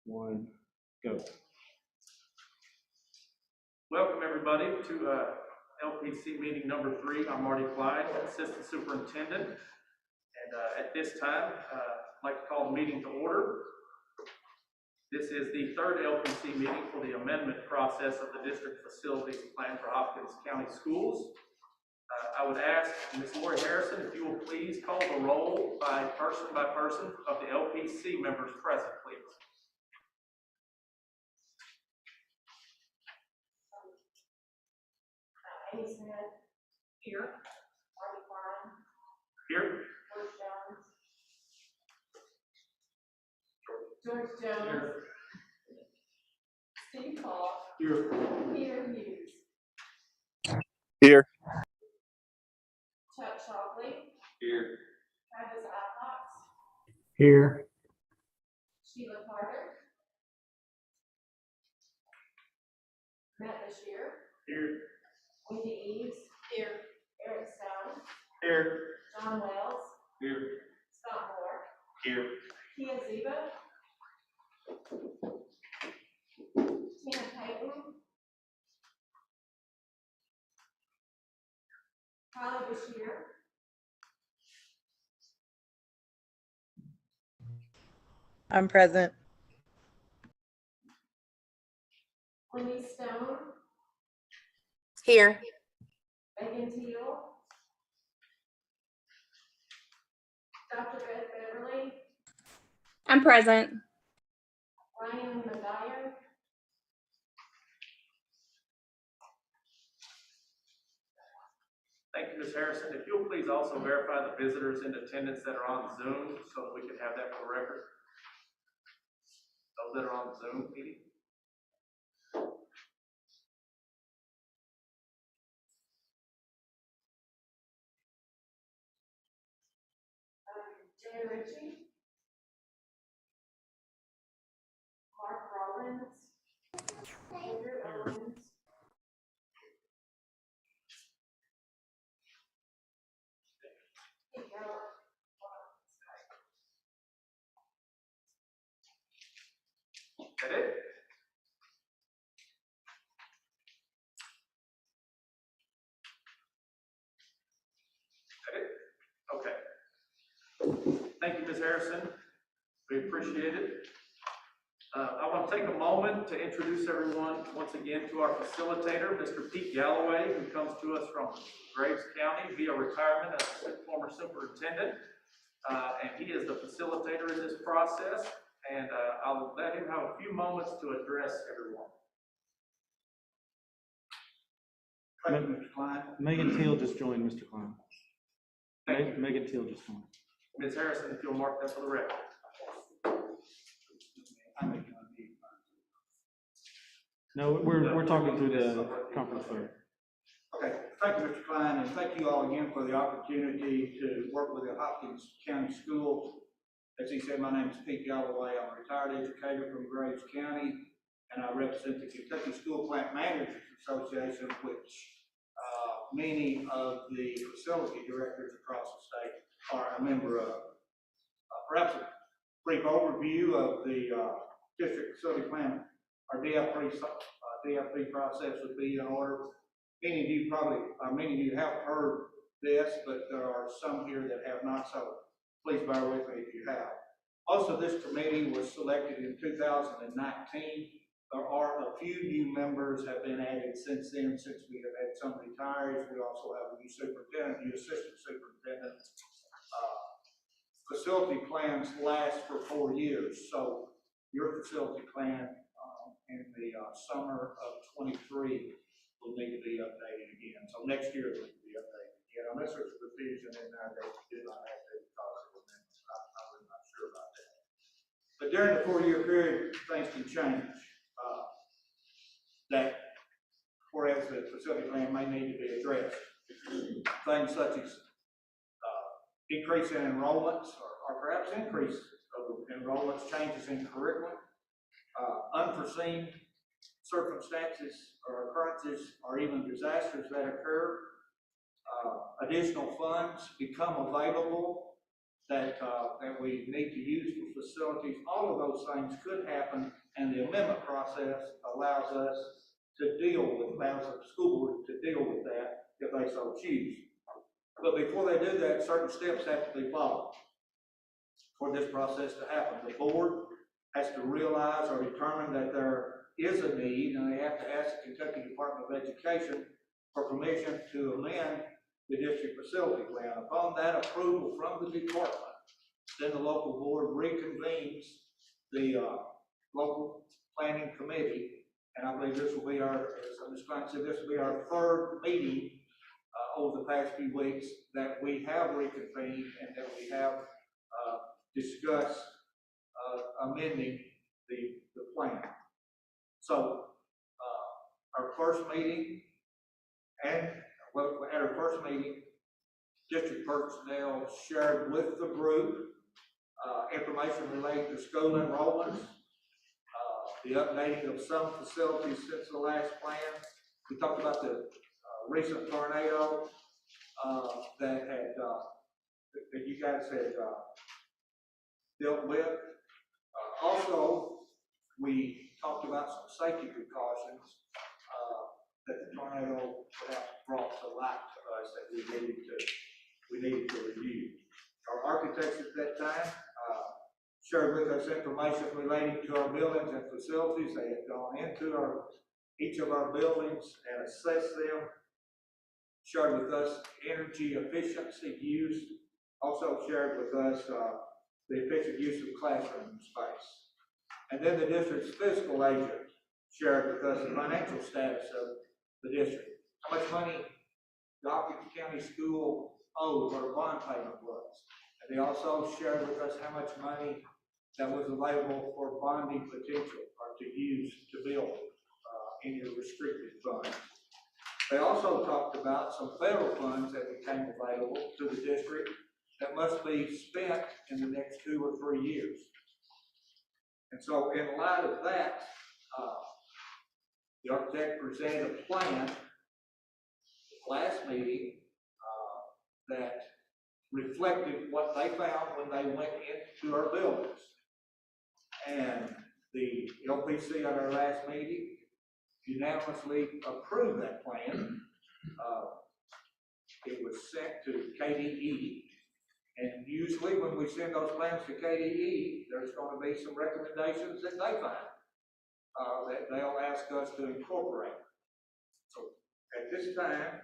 one, go. Welcome everybody to LPC meeting number 3. I'm Marty Clyde, Assistant Superintendent. And at this time, I'd like to call the meeting to order. This is the third LPC meeting for the amendment process of the district facilities plan for Hopkins County Schools. I would ask Ms. Lori Harrison if you will please call the roll by person of the LPC members present, please. Amy Smith, here. Marty Klein, Here. George Jones. Here. Steve Paul. Here. Peter Hughes. Here. Chuck Shockley. Here. Travis Alcox. Here. Sheila Carter. Matt Bashir. Here. Wendy Eves. Here. Eric Stone. Here. John Wells. Here. Scott Moore. Here. Kia Ziva. Tina Payton. Kylie Bashir. I'm present. Wendy Stone. Here. Megan Teal. Dr. Beth Beverly. I'm present. Ryan Maguire. Thank you, Ms. Harrison. If you'll please also verify the visitors in attendance that are on Zoom so that we can have that for the record. Those that are on the Zoom meeting. Jay Ritchie. Mark Rollins. Andrew Owens. Pete Geller. That it? That it? Okay. Thank you, Ms. Harrison. We appreciate it. I want to take a moment to introduce everyone once again to our facilitator, Mr. Pete Galloway, who comes to us from Graves County via retirement as a former superintendent. And he is the facilitator in this process. And I'll let him have a few moments to address everyone. Thank you, Mr. Klein. Megan Teal just joined, Mr. Klein. Thank you. Megan Teal just joined. Ms. Harrison, if you'll mark that for the record. No, we're talking through the conference phone. Okay, thank you, Mr. Klein, and thank you all again for the opportunity to work with the Hopkins County Schools. As he said, my name is Pete Galloway. I'm a retired educator from Graves County, and I represent the Kentucky School Plant Managers Association, which many of the facility directors across the state are a member of. Perhaps a brief overview of the district facility plan, our DFP process would be in order. Many of you have heard this, but there are some here that have not, so please bear with me if you have. Also, this committee was selected in 2019. There are a few new members have been added since then, since we have had some retirees. We also have a new superintendent, new assistant superintendent. Facility plans last for 4 years, so your facility plan in the summer of 23 will need to be updated again. So next year it will be updated again, unless there's a revision in there that we did not have to because of amendments. I'm really not sure about that. But during the 4-year period, things can change. That whereas the facility plan may need to be addressed, things such as decrease in enrollments or perhaps increase of enrollments, changes in curriculum, unforeseen circumstances or occurrences or even disasters that occur, additional funds become available that we need to use for facilities. All of those things could happen, and the amendment process allows us to allows the school board to deal with that if they so choose. But before they do that, certain steps have to be followed for this process to happen. The board has to realize or determine that there is a need, and they have to ask the Kentucky Department of Education for permission to amend the district facility plan. Upon that approval from the department, then the local board reconvenes the local planning committee, and I believe this will be our, as Ms. Klein said, this will be our third meeting over the past few weeks that we have reconvened and that we have discussed amending the plan. So our first meeting, and well, at our first meeting, district personnel shared with the group information relating to school enrollments, the updating of some facilities since the last plan. We talked about the recent tornado that you guys had dealt with. Also, we talked about some safety precautions that the tornado perhaps brought to light to us that we needed to review. Our architects at that time shared with us information relating to our buildings and facilities. They had gone into each of our buildings and assessed them, shared with us energy efficiency use, also shared with us the efficient use of classroom space. And then the district's fiscal agent shared with us the financial status of the district, how much money the Hopkins County School owed, what a bond payment was. And they also shared with us how much money that was available for bonding potential or to use to build any restricted funds. They also talked about some federal funds that became available to the district that must be spent in the next 2 or 3 years. And so in light of that, the architect presented a plan last meeting that reflected what they found when they went into our buildings. And the LPC at our last meeting unanimously approved that plan. It was sent to KDE, and usually when we send those plans to KDE, there's going to be some recommendations that they find that they'll ask us to incorporate. So at this time,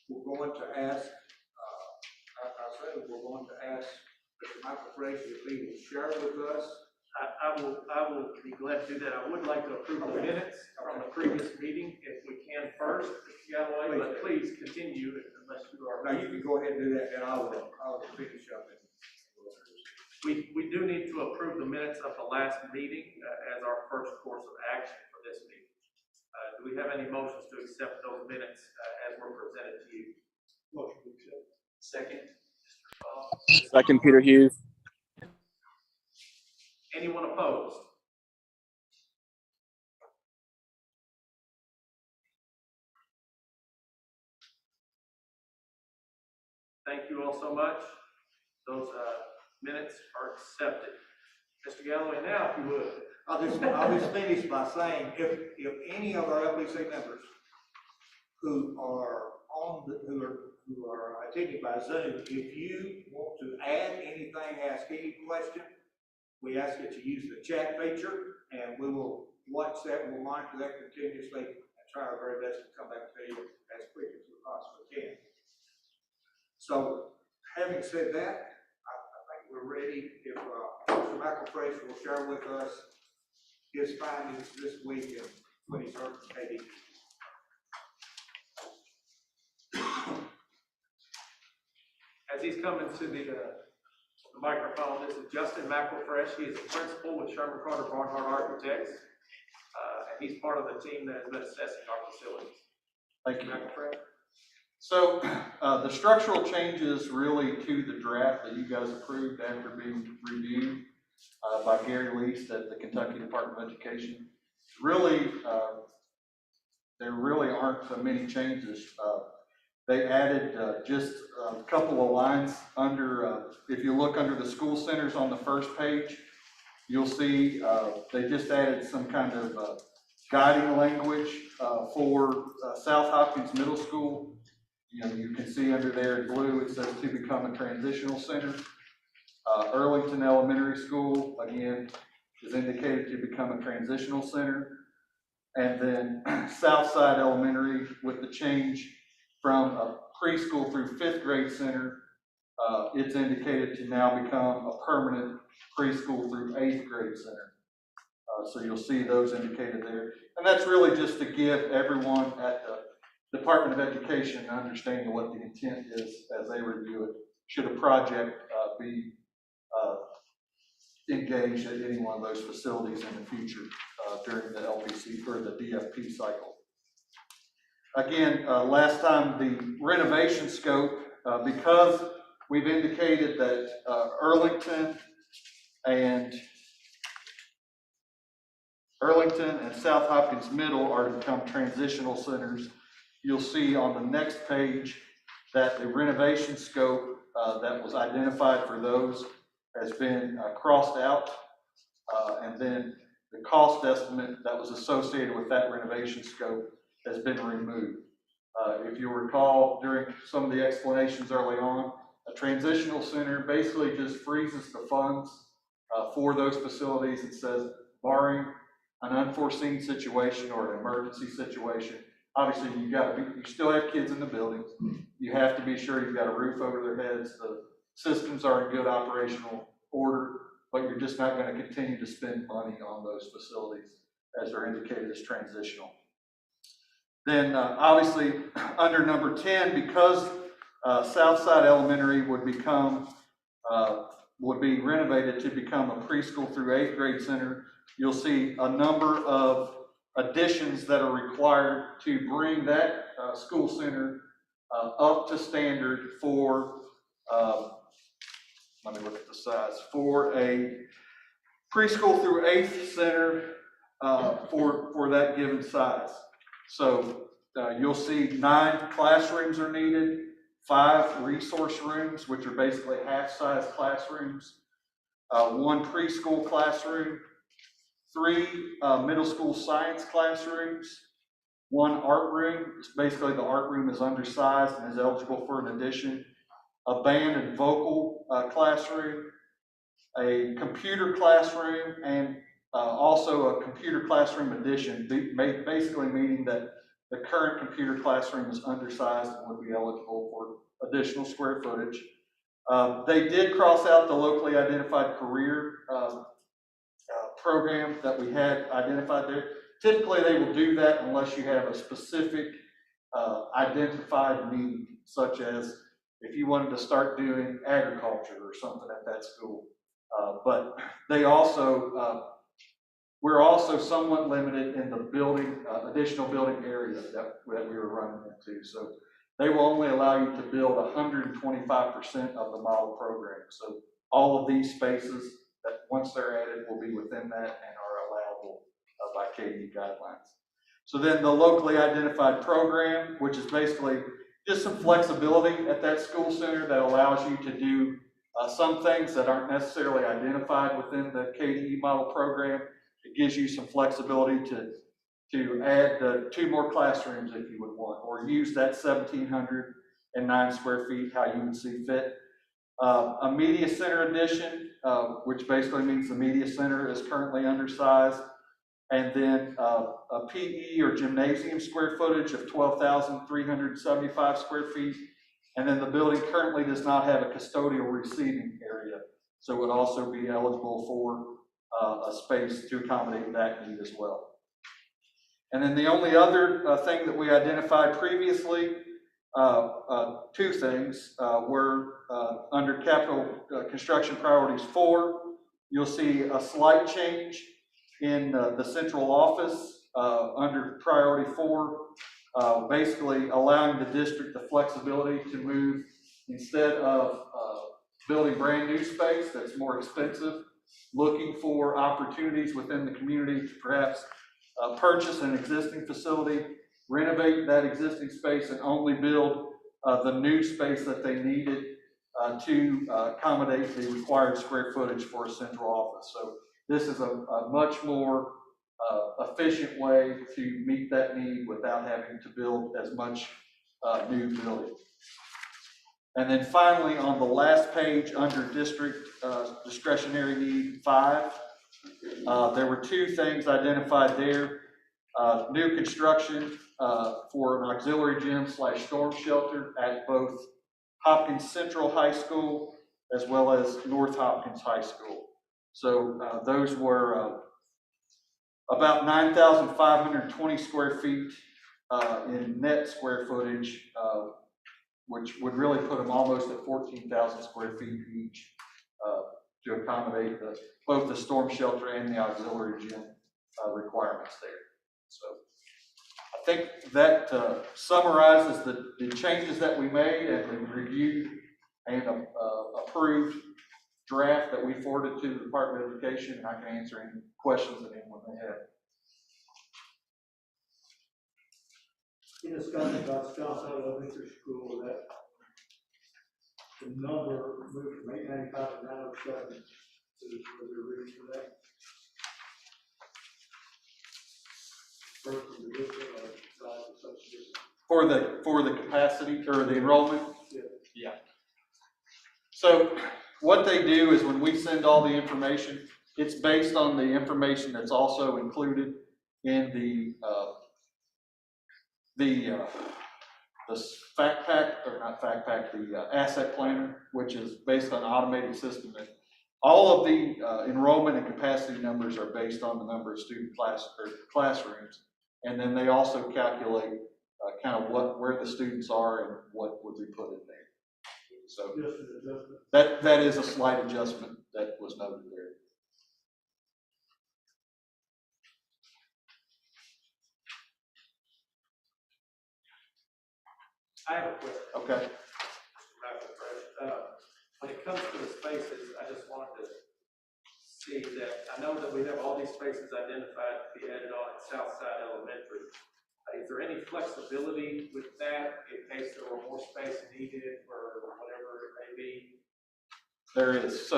we're going to ask, we're going to ask Mr. Michael Frazier if he will share with us. I will be glad to do that. I would like to approve the minutes from the previous meeting if we can first, Mr. Galloway, but please continue unless you are. No, you can go ahead and do that, and I'll finish up. We do need to approve the minutes of the last meeting as our first course of action for this meeting. Do we have any motions to accept those minutes as were presented to you? Motion to accept. Second. Second, Peter Hughes. Anyone opposed? Thank you all so much. Those minutes are accepted. Mr. Galloway, now if you would. I'll just finish by saying if any of our LPC members who are attending by Zoom, if you want to add anything, ask any question, we ask that you use the chat feature, and we will watch that and we'll monitor that continuously and try our very best to come back to you as quick as we possibly can. So, having said that, I think we're ready. If Mr. Michael Frazier will share with us his findings this week and when he's heard from KD. As he's coming to the microphone, this is Justin McElfresh. He is a principal with Sherman Carter Barnhart Architects, and he's part of the team that has been assessing our facilities. Thank you. McElfresh. So the structural changes really to the draft that you guys approved after being reviewed by Gary Least at the Kentucky Department of Education, really, there really aren't many changes. they added just a couple of lines under, if you look under the school centers on the first page, you'll see they just added some kind of guiding language for South Hopkins Middle School. You know, you can see under there in blue, it says to become a transitional center. Earlington Elementary School, again, is indicated to become a transitional center. And then Southside Elementary, with the change from a preschool through 5th grade center, it's indicated to now become a permanent preschool through 8th grade center. So you'll see those indicated there. And that's really just to give everyone at the Department of Education an understanding of what the intent is as they review it, should a project be engaged at any one of those facilities in the future during the LPC or the DFP cycle. Again, last time the renovation scope, because we've indicated that Arlington and South Hopkins Middle are to become transitional centers. You'll see on the next page that the renovation scope that was identified for those has been crossed out, and then the cost estimate that was associated with that renovation scope has been removed. If you recall, during some of the explanations early on, a transitional center basically just freezes the funds for those facilities. It says, barring an unforeseen situation or an emergency situation, obviously you still have kids in the buildings. You have to be sure you've got a roof over their heads. The systems are in good operational order, but you're just not going to continue to spend money on those facilities as they're indicated as transitional. Then obviously under number 10, because Southside Elementary would be renovated to become a preschool through 8th grade center, you'll see a number of additions that are required to bring that school center up to standard for, let me look at the size, for a preschool through 8th center for that given size. So you'll see 9 classrooms are needed, 5 resource rooms, which are basically half-size classrooms, 1 preschool classroom, 3 middle school science classrooms, 1 art room. Basically, the art room is undersized and is eligible for an addition, a band and vocal classroom, a computer classroom, and also a computer classroom addition, basically meaning that the current computer classroom is undersized and would be eligible for additional square footage. They did cross out the locally identified career program that we had identified there. Typically, they will do that unless you have a specific identified need, such as if you wanted to start doing agriculture or something at that school. But they also, we're also somewhat limited in the building, additional building area that we were running into. So they will only allow you to build 125% of the model program. So all of these spaces that once they're added will be within that and are allowable by KDE guidelines. So then the locally identified program, which is basically just some flexibility at that school center that allows you to do some things that aren't necessarily identified within the KDE model program. It gives you some flexibility to add 2 more classrooms if you would want, or use that 1,709 square feet how you would see fit. A media center addition, which basically means the media center is currently undersized, and then a PE or gymnasium square footage of 12,375 square feet. And then the building currently does not have a custodial receiving area, so it would also be eligible for a space to accommodate that need as well. And then the only other thing that we identified previously, 2 things, were under capital construction priorities 4, you'll see a slight change in the central office under priority 4, basically allowing the district the flexibility to move, instead of building brand new space that's more expensive, looking for opportunities within the community to perhaps purchase an existing facility, renovate that existing space, and only build the new space that they needed to accommodate the required square footage for a central office. So this is a much more efficient way to meet that need without having to build as much new building. And then finally, on the last page under district discretionary need 5, there were 2 things identified there. New construction for an auxiliary gym / storm shelter at both Hopkins Central High School as well as North Hopkins High School. So those were about 9,520 square feet in net square footage, which would really put them almost at 14,000 square feet each to accommodate both the storm shelter and the auxiliary gym requirements there. So I think that summarizes the changes that we made and the reviewed and approved draft that we forwarded to the Department of Education, and I can answer any questions that anyone may have. In discussion about Scottsdale Elementary School, that the number moved from 895 to 907, was there a reason for that? First from the district or size of such a district? For the capacity or the enrollment? Yeah. Yeah. So what they do is when we send all the information, it's based on the information that's also included in the fact pack, or not fact pack, the asset planner, which is based on automated system. And all of the enrollment and capacity numbers are based on the number of student classrooms. And then they also calculate kind of where the students are and what would be put in there. So Just an adjustment. that is a slight adjustment that was noted there. I have a question. Okay. When it comes to the spaces, I just wanted to see that, I know that we have all these spaces identified to be added on at Southside Elementary. Is there any flexibility with that in case there were more space needed or whatever it may be? There is. So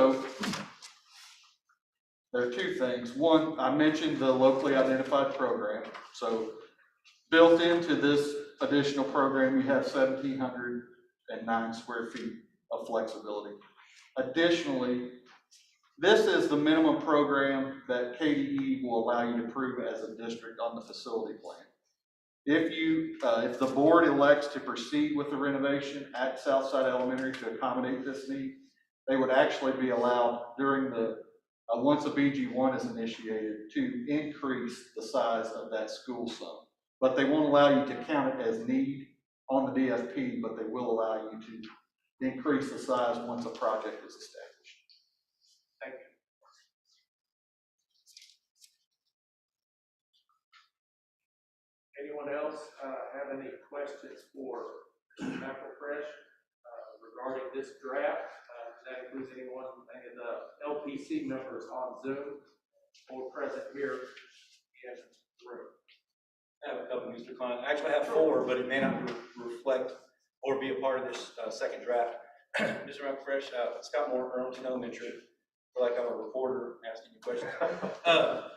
there are 2 things. One, I mentioned the locally identified program. So built into this additional program, you have 1,709 square feet of flexibility. Additionally, this is the minimum program that KDE will allow you to prove as a district on the facility plan. If the board elects to proceed with the renovation at Southside Elementary to accommodate this need, they would actually be allowed during once a BG1 is initiated to increase the size of that school some. But they won't allow you to count it as need on the DFP, but they will allow you to increase the size once a project is established. Thank you. Anyone else have any questions for Mr. McElfresh regarding this draft? That includes anyone, any of the LPC members on Zoom or present here in the room. I have a couple, Mr. Klein. I actually have 4, but it may not reflect or be a part of this second draft. Mr. McElfresh, Scott Moore, Arlington Elementary. I feel like I'm a reporter asking you questions. A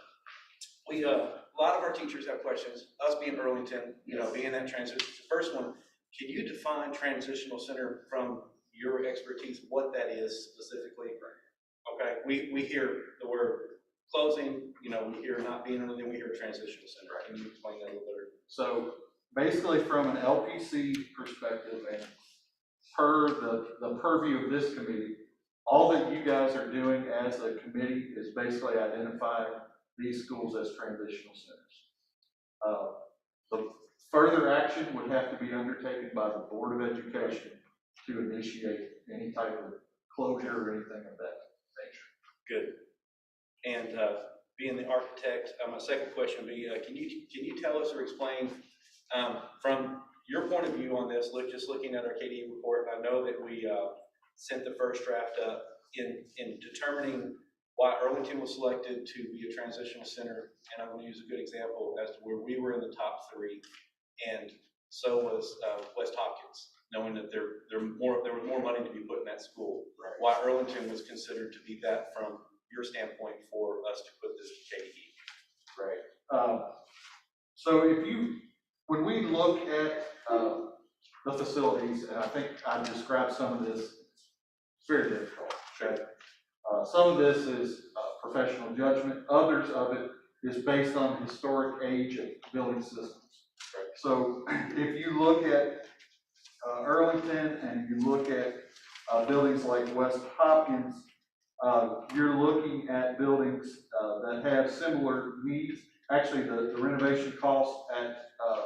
lot of our teachers have questions. Us being Arlington, being that transition. The first one, can you define transitional center from your expertise, what that is specifically? Okay, we hear the word closing, we hear not being anything, we hear transitional center. Can you explain that a little better? So basically from an LPC perspective and per the purview of this committee, all that you guys are doing as a committee is basically identifying these schools as transitional centers. The further action would have to be undertaken by the Board of Education to initiate any type of closure or anything of that nature. Good. And being the architect, my second question would be, can you tell us or explain from your point of view on this, just looking at our KDE report, I know that we sent the first draft up in determining why Arlington was selected to be a transitional center, and I'm going to use a good example as to where we were in the top 3, and so was West Hopkins. knowing that there was more money to be put in that school. Right. Why Arlington was considered to be that from your standpoint for us to put this KDE. Right. So when we look at the facilities, and I think I described some of this, it's very difficult. Okay? Some of this is professional judgment. Others of it is based on the historic age of building systems. Right. So if you look at Arlington and you look at buildings like West Hopkins, you're looking at buildings that have similar needs. Actually, the renovation cost at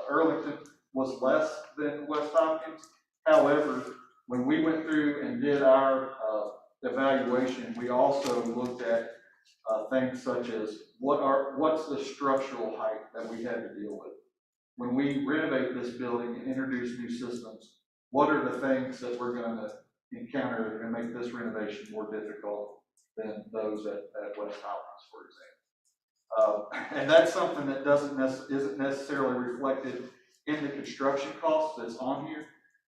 Arlington was less than West Hopkins. However, when we went through and did our evaluation, we also looked at things such as what's the structural height that we had to deal with. When we renovate this building and introduce new systems, what are the things that we're going to encounter that are going to make this renovation more difficult than those at West Hopkins, for example? And that's something that isn't necessarily reflected in the construction cost that's on here,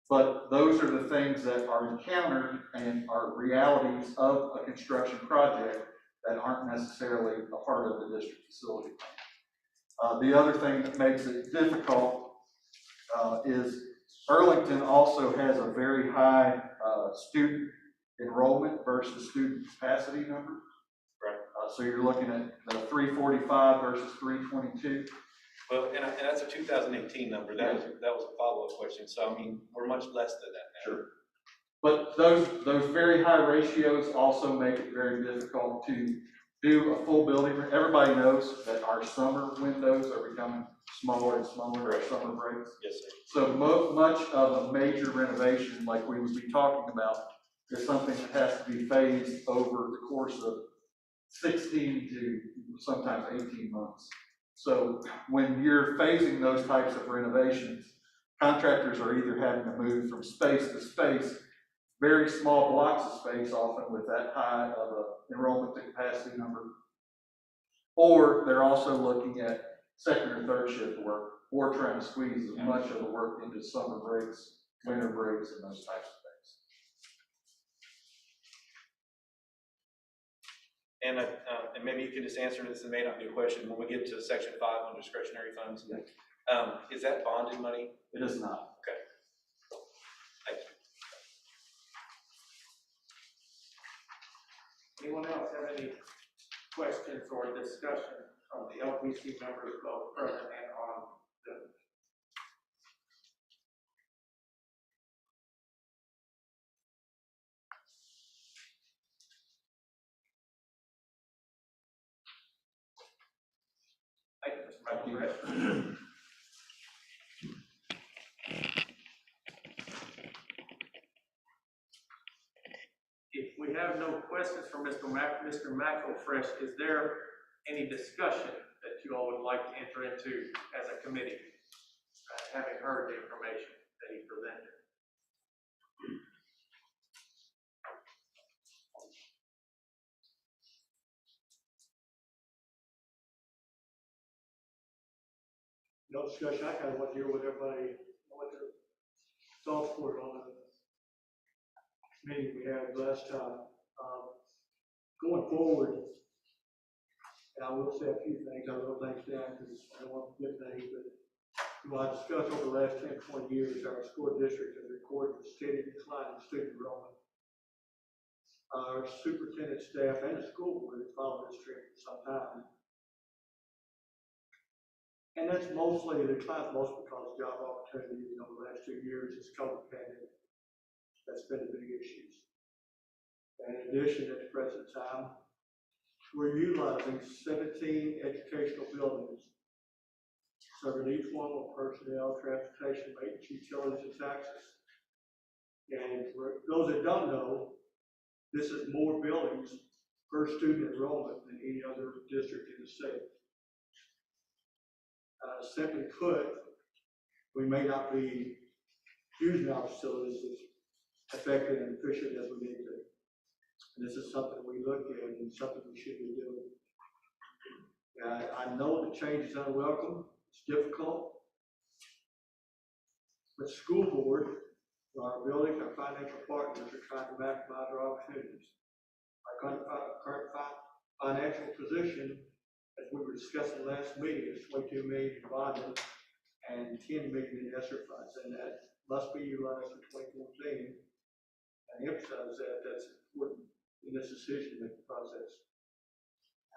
but those are the things that are encountered and are realities of a construction project that aren't necessarily a part of the district facility plan. The other thing that makes it difficult is Arlington also has a very high student enrollment versus student capacity number. Right. So you're looking at the 345 versus 322. Well, and that's a 2018 number. That was a follow-up question. So I mean, we're much less than that now. Sure. But those very high ratios also make it very difficult to do a full building. Everybody knows that our summer windows are becoming smaller and smaller, our summer breaks. Yes, sir. So much of a major renovation, like we would be talking about, is something that has to be phased over the course of 16 to sometimes 18 months. So when you're phasing those types of renovations, contractors are either having to move from space to space, very small blocks of space, often with that high of a enrollment to capacity number, or they're also looking at second or third shift work, or trying to squeeze as much of the work into summer breaks, winter breaks, and those types of things. And maybe you can just answer this, it may not be a question, when we get to section 5 on discretionary funds. Yeah. Is that bonded money? It is not. Okay. Thank you. Anyone else have any questions or discussion from the LPC members, both present and on the? Thank you, Mr. Michael. If we have no questions for Mr. McElfresh, is there any discussion that you all would like to enter into as a committee, having heard the information that he presented? No discussion, I kind of want to hear what everybody, what their thoughts were on the meeting we had last time. Going forward, and I will say a few things, I wrote things down because I don't want to forget things, but what I discussed over the last 10, 20 years, our school district has recorded a steady decline in student enrollment. Our superintendent staff and the school board have followed this trend for some time. And that's mostly, the decline's mostly because of job opportunities over the last 2 years, it's COVID pandemic. That's been the big issues. And in addition, at the present time, we're utilizing 17 educational buildings, serving each one with personnel, transportation, maintenance, utilities, and taxes. And for those that don't know, this is more buildings per student enrollment than any other district in the state. Simply put, we may not be using our facilities as effective and efficient as we need to. And this is something we look at and something we should be doing. I know the change is unwelcome, it's difficult, but school board Our building, our financial partners are trying to maximize our opportunities. Our current financial position, as we were discussing last meeting, is 22 million in bonding and 10 million in ESSER funds, and that must be utilized for 2014. And emphasize that that's important in this decision-making process.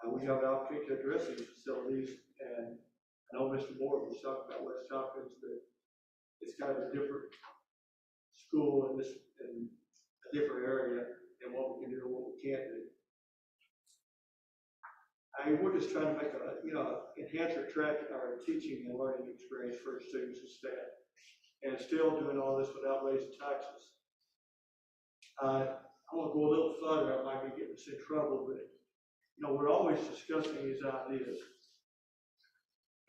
We have the opportunity to address these facilities, and I know Mr. Moore was talking about West Hopkins, but it's kind of a different school in a different area than what we can do and what we can't do. We're just trying to make enhance our teaching and learning experience for students and staff, and still doing all this without raising taxes. I want to go a little further. I might be getting us in trouble, but we're always discussing these ideas.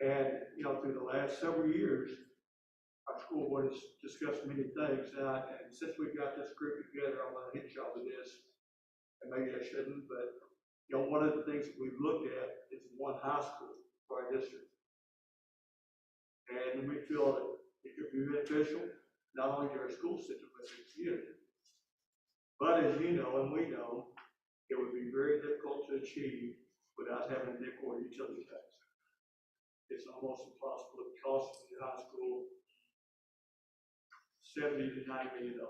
And through the last several years, our school board has discussed many things. And since we've got this group together, I want to hit y'all with this. And maybe I shouldn't, but one of the things that we've looked at is one high school for our district. And we feel that it could be beneficial not only to our school system but to the community. But as you know, and we know, it would be very difficult to achieve without having a nickel or utility tax. It's almost impossible. It costs the high school $70 to $90 million.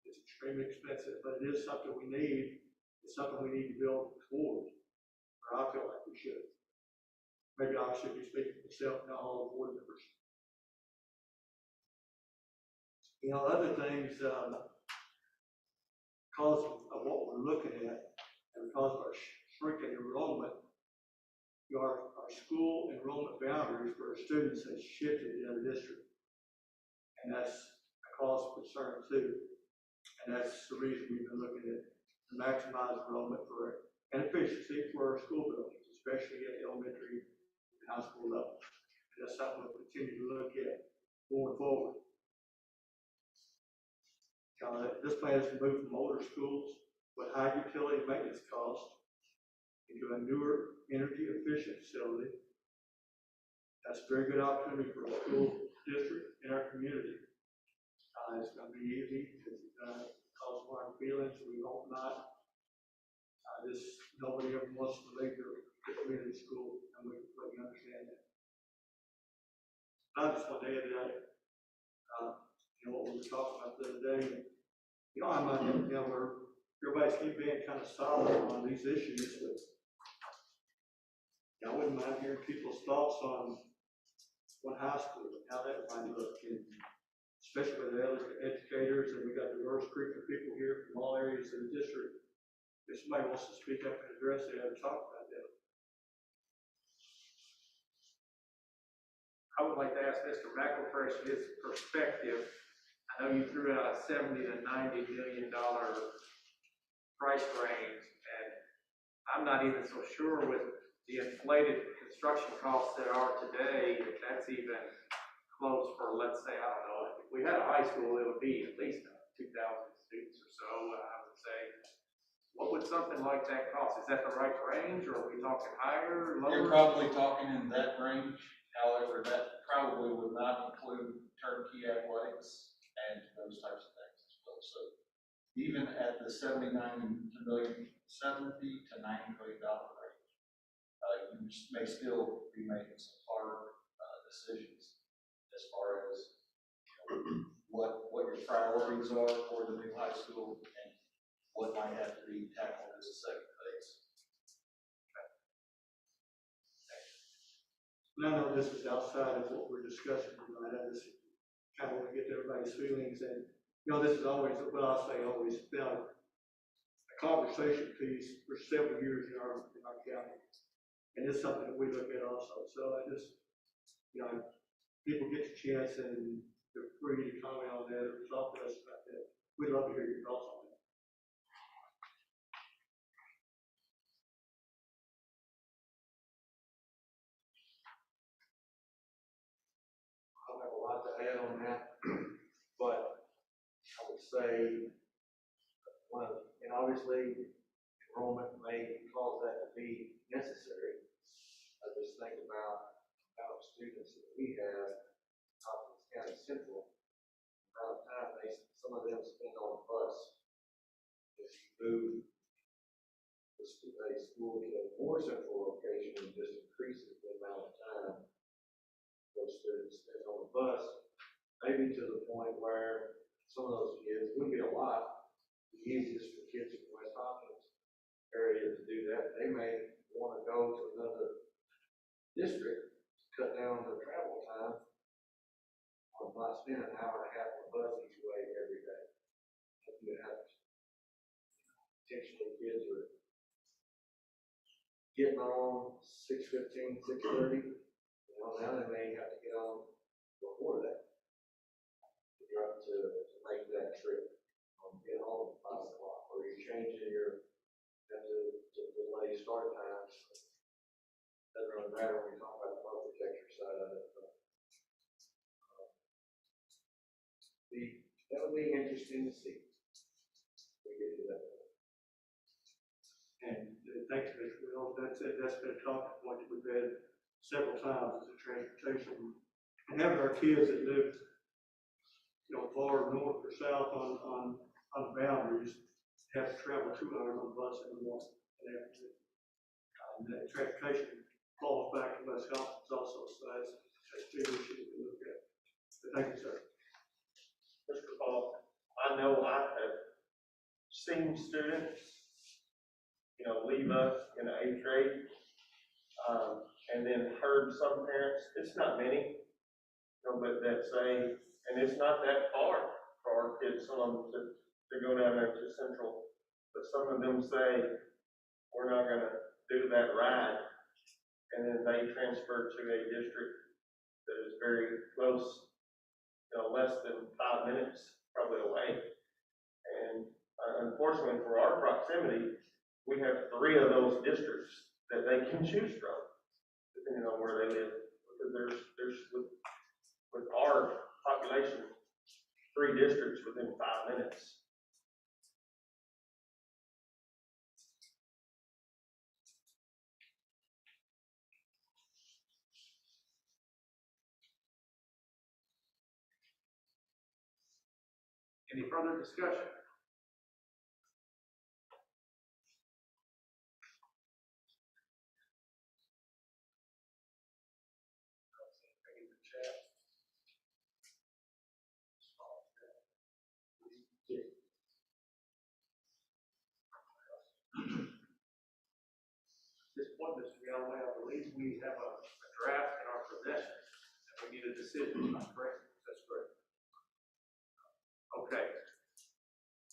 It's extremely expensive, but it is something we need. It's something we need to build toward, or I feel like we should. Maybe I should be speaking for myself, not all the board members. Other things, because of what we're looking at, and because of our shrinking enrollment, our school enrollment boundaries for our students has shifted in the district. And that's a cause of concern too. And that's the reason we've been looking at to maximize enrollment and efficiency for our school buildings, especially at the elementary and high school level. And that's something we'll continue to look at going forward. This plan is to move from older schools with high utility maintenance costs into a newer energy efficient facility. That's a very good opportunity for the school district and our community. It's going to be easy. It's going to cause hard feelings. We hope not. Nobody ever wants to leave their community school, and we completely understand that. I just want to add that, what we were talking about the other day. I might have, where everybody's keep being kind of solid on these issues, but I wouldn't mind hearing people's thoughts on what high school and how that might look, and especially with the other educators, and we got a diverse group of people here from all areas of the district. If somebody wants to speak up and address it and talk about that. I would like to ask Mr. McElfresh his perspective. I know you threw out a $70 to $90 million price range, and I'm not even so sure with the inflated construction costs that are today, if that's even close for, let's say, I don't know, if we had a high school, it would be at least 2,000 students or so, I would say. What would something like that cost? Is that the right range, or are we talking higher, lower? You're probably talking in that range. However, that probably would not include turnkey athletics and those types of things as well. So even at the $70 to $90 million range, you may still be making some hard decisions as far as what your priorities are for the new high school and what might have to be tackled as a second phase. And I know this is outside of what we're discussing tonight. I just kind of want to get everybody's feelings, and this is always, well, I say always, been a conversation piece for several years in our county, and it's something that we look at also. So I just, people get the chance and they're free to comment on that or talk to us about that. We'd love to hear your thoughts on that. I don't have a lot to add on that, but I would say, and obviously enrollment may cause that to be necessary. I just think about how students that we have, Hopkins County Central, about the time move a school to a more central location and just increases the amount of time those students spend on the bus, maybe to the point where some of those kids, we get a lot, the easiest for kids in West Hopkins area to do that. They may want to go to another district to cut down their travel time on not spending an hour and a half on the bus each way every day. You have potentially kids are getting on 6:15, 6:30. You know, now they may have to get on before that. To make that trip, get home at 5 o'clock, or you're changing your, have to delay start times. Doesn't really matter when we talk about the month architecture side of it, but that would be interesting to see. We get to that. And thanks, Mr. Will, that's been a talking point that we've had several times, is the transportation. And having our kids that live, you know, far north or south on boundaries, have to travel 2 hours on the bus every morning and afternoon. That transportation falls back to West Hopkins also, so that's a big issue to look at. But thank you, sir. Mr. Paul, I know I have seen students, you know, leave us in the 8th grade, and then heard some parents, it's not many, you know, but that say, and it's not that far for our kids, some of them to go down there to Central, but some of them say, we're not gonna do that ride, and then they transfer to a district that is very close, you know, less than 5 minutes probably away. And unfortunately for our proximity, we have 3 of those districts that they can choose from, depending on where they live. Because there's with our population, 3 districts within 5 minutes. Any further discussion? This point, Mr. Galloway, I believe we have a draft in our possession, and we need a decision, correct? That's correct. Okay.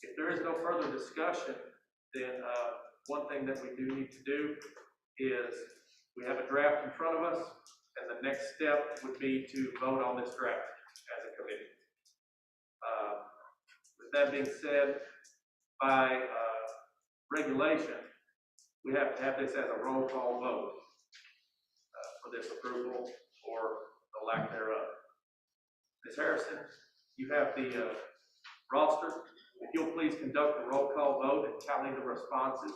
If there is no further discussion, then one thing that we do need to do is we have a draft in front of us, and the next step would be to vote on this draft as a committee. With that being said, by regulation, we have to have this as a roll call vote for this approval or the lack thereof. Ms. Harrison, you have the roster. If you'll please conduct the roll call vote and tally the responses.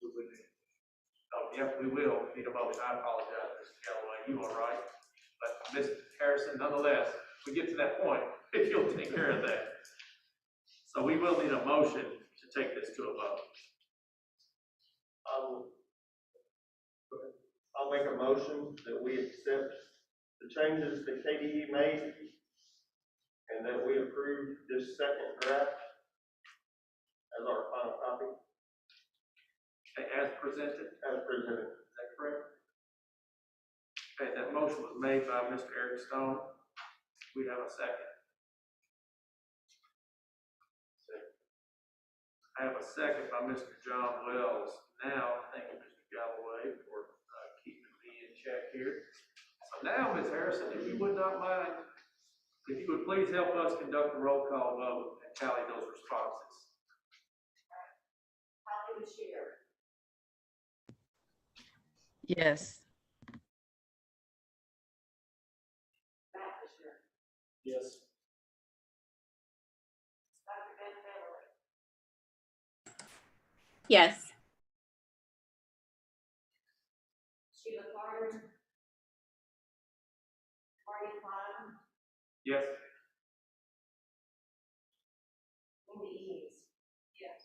Oh, yes, we will need a motion. I apologize, Mr. Galloway. You are right. But Ms. Harrison, nonetheless, we get to that point, if you'll take care of that. So we will need a motion to take this to a vote. I'll make a motion that we accept the changes that KDE made and that we approve this second draft as our final copy. As presented? As presented. Is that correct? Okay, that motion was made by Mr. Eric Stone. We have a second. I have a second by Mr. John Wells. Now, thank you, Mr. Galloway, for keeping me in check here. So now, Ms. Harrison, if you would not mind, if you would please help us conduct the roll call vote and tally those responses. Holly Bashir, Yes. Matt Bashir, Yes. Dr. Ben Beverly, Yes. Sheila Carter, Marty Klein, Yes. Wendy Eads. Yes.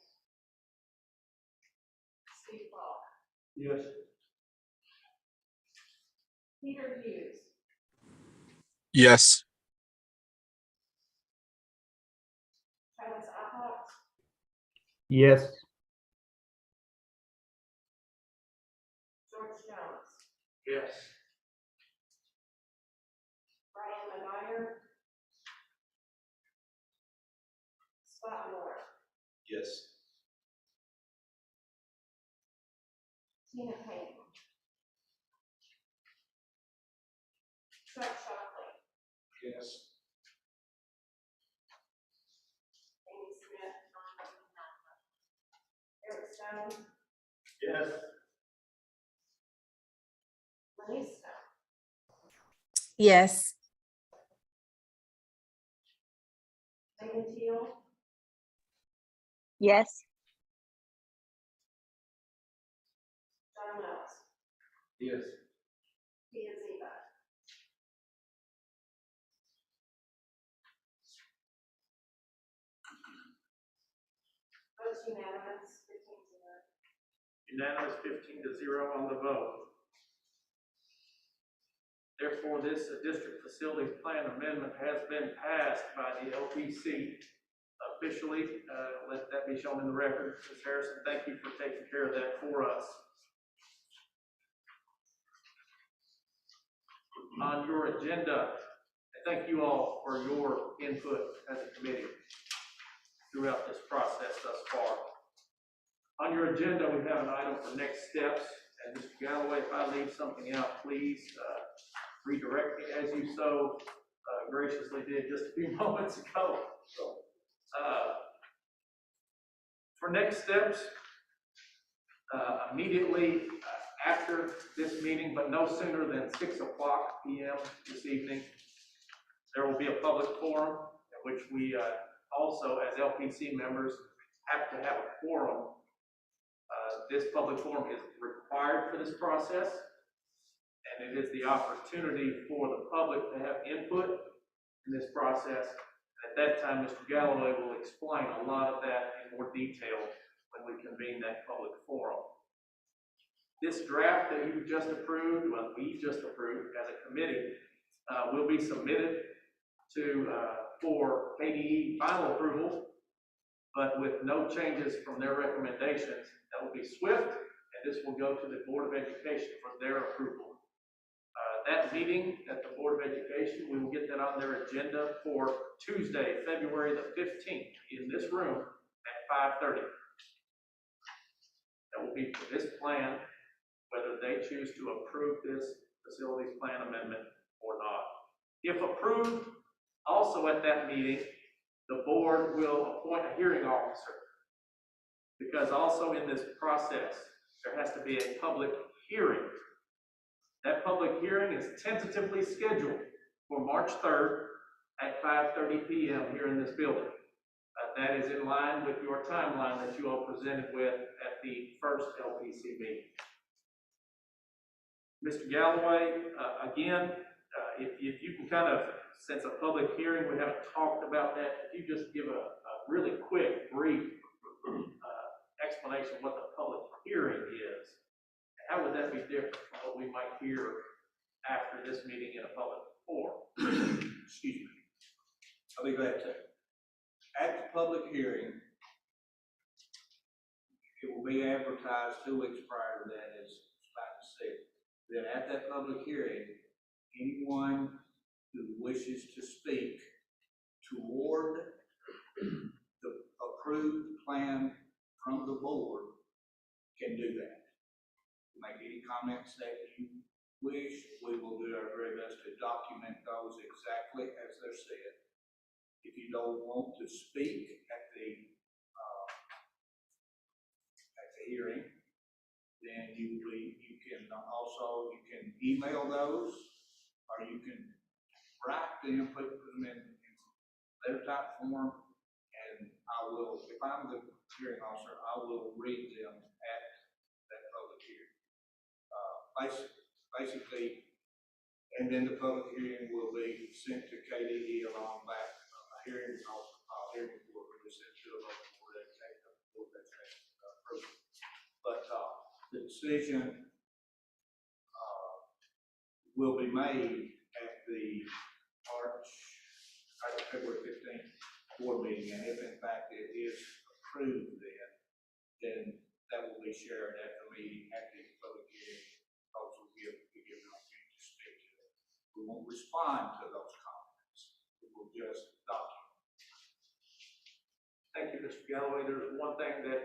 Yes. Peter Hughes, Yes. Travis Alcox, Yes. George Jones, Yes. Brian McGuire, Scott Moore, Yes. Tina Payton, Chuck Shockley, Yes. Amy Smith, Eric Stone, Yes. Lenise Stone, Yes. Megan Teal, Yes. John Wells, Yes. Pia Ziba, votes unanimous, 15-0. Unanimous 15-0 on the vote. Therefore, this district facilities plan amendment has been passed by the LPC officially. Let that be shown in the record. Ms. Harrison, thank you for taking care of that for us. On your agenda, thank you all for your input as a committee throughout this process thus far. On your agenda, we have an item for next steps. And Mr. Galloway, if I leave something out, please redirect me as you so graciously did just a few moments ago. For next steps, immediately after this meeting, but no sooner than 6:00 p.m. this evening, there will be a public forum in which we also, as LPC members, have to have a quorum. This public forum is required for this process, and it is the opportunity for the public to have input in this process. At that time, Mr. Galloway will explain a lot of that in more detail when we convene that public forum. This draft that you just approved, well, we just approved as a committee, will be submitted to for KDE final approval, but with no changes from their recommendations. That will be swift, and this will go to the Board of Education for their approval. That meeting at the Board of Education, we will get that on their agenda for Tuesday, February the 15th, in this room at 5:30. That will be for this plan, whether they choose to approve this facilities plan amendment or not. If approved, also at that meeting, the board will appoint a hearing officer, because also in this process, there has to be a public hearing. That public hearing is tentatively scheduled for March 3rd at 5:30 p.m. here in this building. That is in line with your timeline that you all presented with at the first LPC meeting. Mr. Galloway, again, if you can kind of, since a public hearing, we haven't talked about that, if you just give a really quick, brief explanation of what the public hearing is, how would that be different from what we might hear after this meeting in a public forum? Excuse me. I'll be glad to. At the public hearing, it will be advertised 2 weeks prior to that, as Spike said. Then at that public hearing, anyone who wishes to speak toward the approved plan from the board can do that. Make any comments that you wish. We will do our very best to document those exactly as they're said. If you don't want to speak at the hearing, then you can also email those, or you can write them, put them in letter type form, and I will, if I'm the hearing officer, I will read them at that public hearing. Basically, and then the public hearing will be sent to KDE along back, a hearing board will be sent to a local board of education, approval. But The decision will be made at the February 15th board meeting, and if in fact it is approved then that will be shared at the meeting, at the public hearing. Folks will give an opportunity to speak to it. We won't respond to those comments. We will just document. Thank you, Mr. Galloway. There's one thing that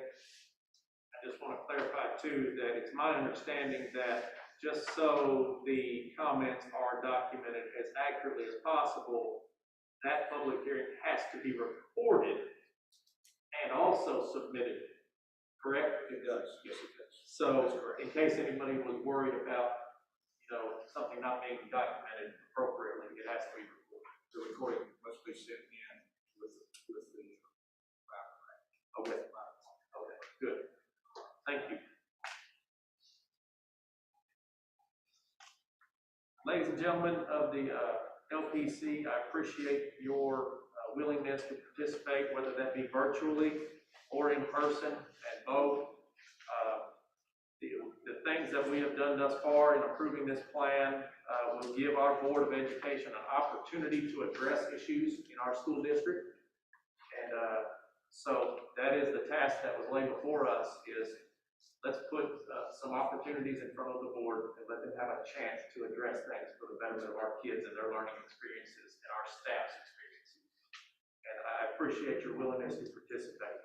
I just want to clarify too, that it's my understanding that just so the comments are documented as accurately as possible, that public hearing has to be recorded and also submitted, correct? It does, yes it does. So in case anybody was worried about, something not being documented appropriately, it has to be recorded. The recording must be sent in with the Okay. Okay, good. Thank you. Ladies and gentlemen of the LPC, I appreciate your willingness to participate, whether that be virtually or in person, and both. The things that we have done thus far in approving this plan will give our Board of Education an opportunity to address issues in our school district. And so that is the task that was laid before us, is let's put some opportunities in front of the board and let them have a chance to address things for the betterment of our kids and their learning experiences and our staff's experiences. And I appreciate your willingness to participate.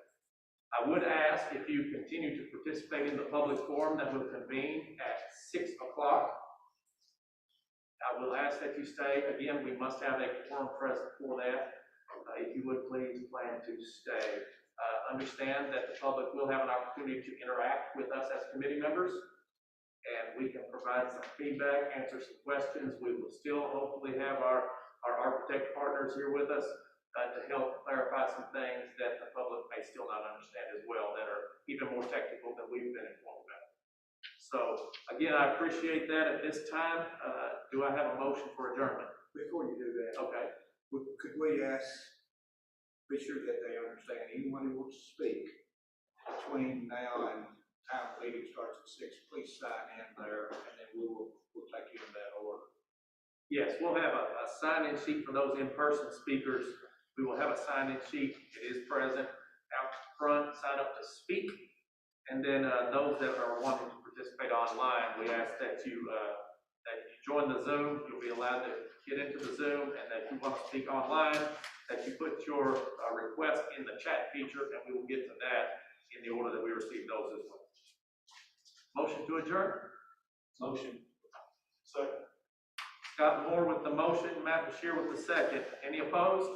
I would ask if you continue to participate in the public forum that will convene at 6 o'clock. I will ask that you stay. Again, we must have a quorum present for that. If you would please plan to stay. Understand that the public will have an opportunity to interact with us as committee members, and we can provide some feedback, answer some questions. We will still hopefully have our architect partners here with us to help clarify some things that the public may still not understand as well, that are even more technical than we've been informed about. So again, I appreciate that. At this time, do I have a motion for adjournment? Before you do that, Okay. could we be sure that they understand, anyone who wants to speak between now and time the meeting starts at 6, please sign in there, and then we'll take you in that order. Yes, we'll have a sign-in sheet for those in-person speakers. We will have a sign-in sheet. It is present out front, sign up to speak. And then those that are wanting to participate online, we ask that you join the Zoom. You'll be allowed to get into the Zoom, and that if you want to speak online, that you put your request in the chat feature, and we will get to that in the order that we receive those as well. Motion to adjourn? Motion. Second. Scott Moore with the motion, Matt Bashir with the second. Any opposed?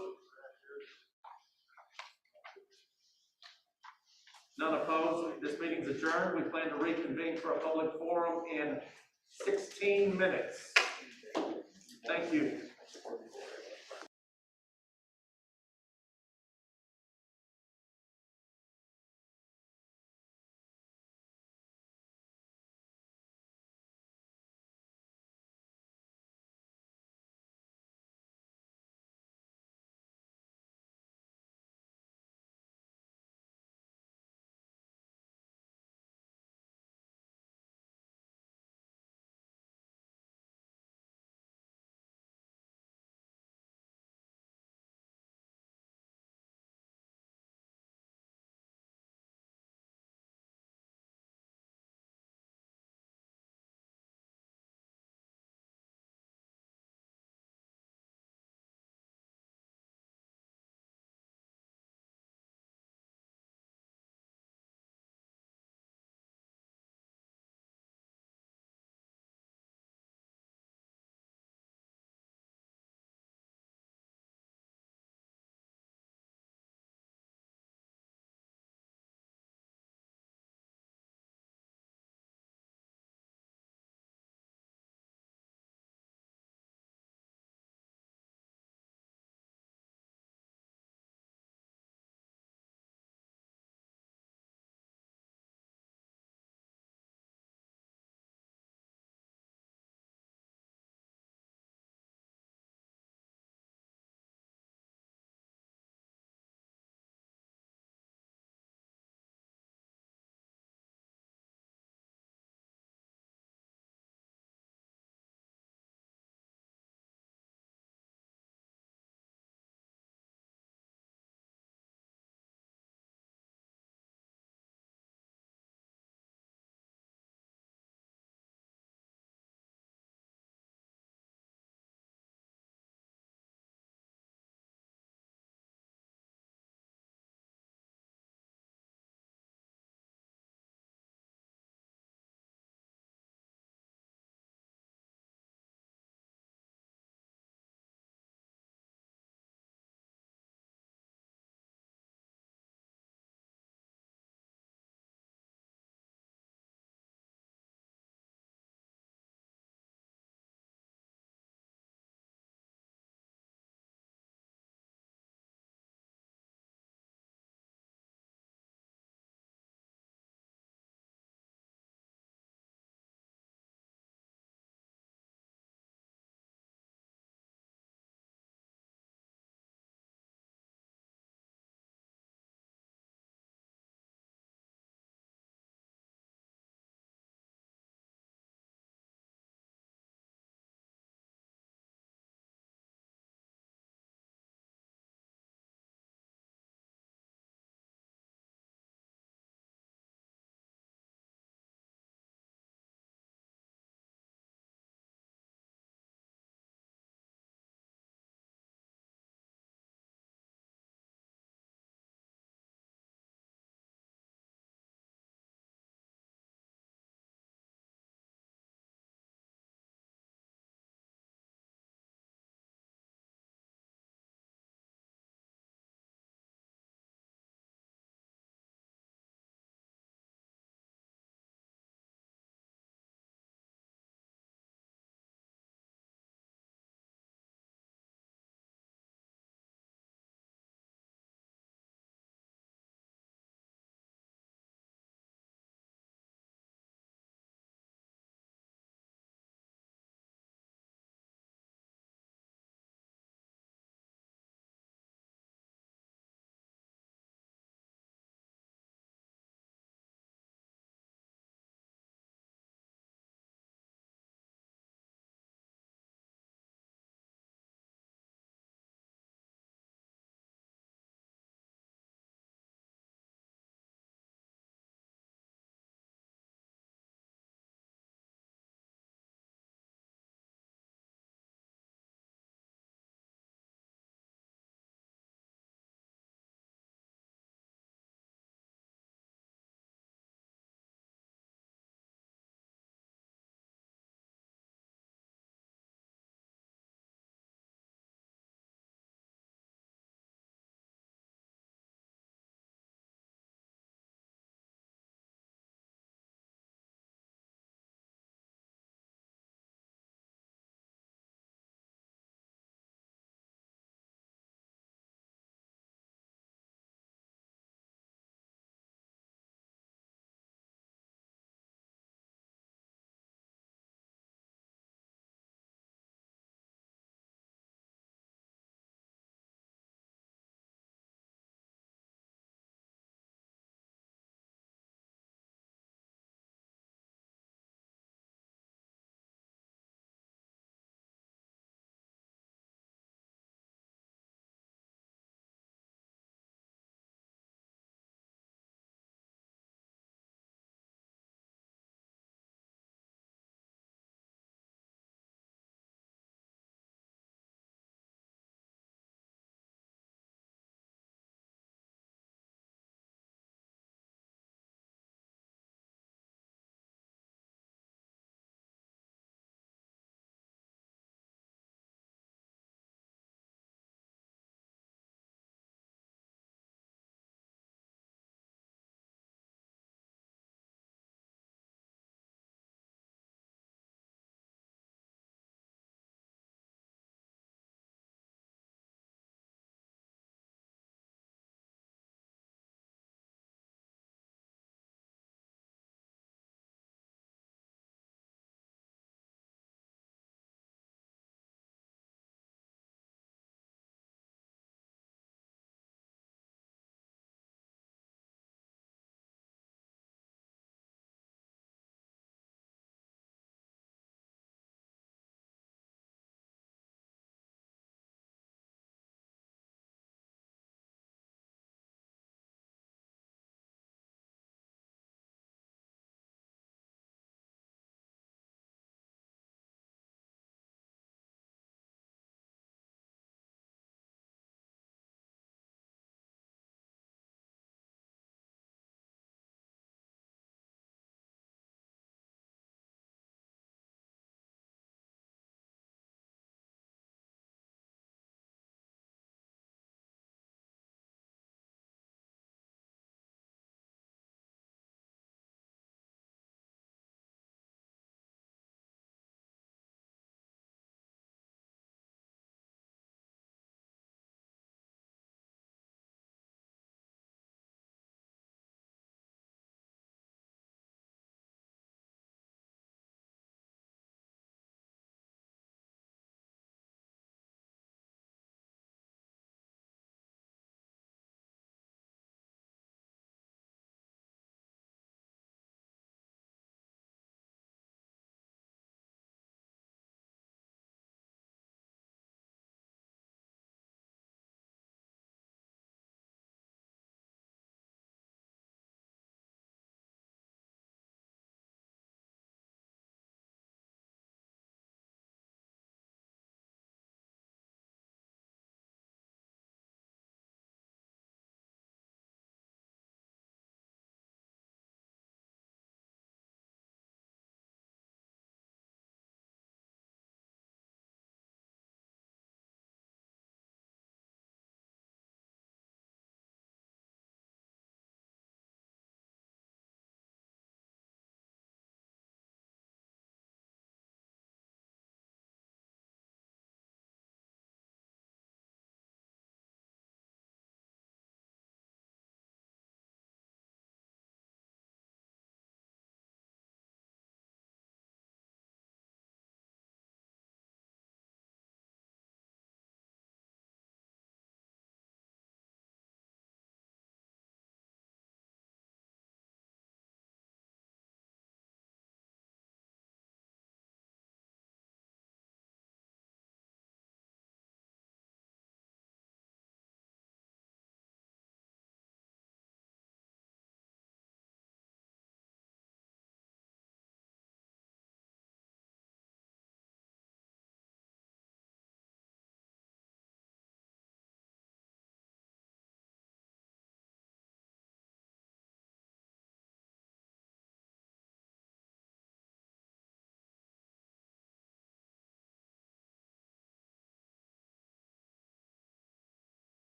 None opposed. This meeting's adjourned. We plan to reconvene for a public forum in 16 minutes. Thank you.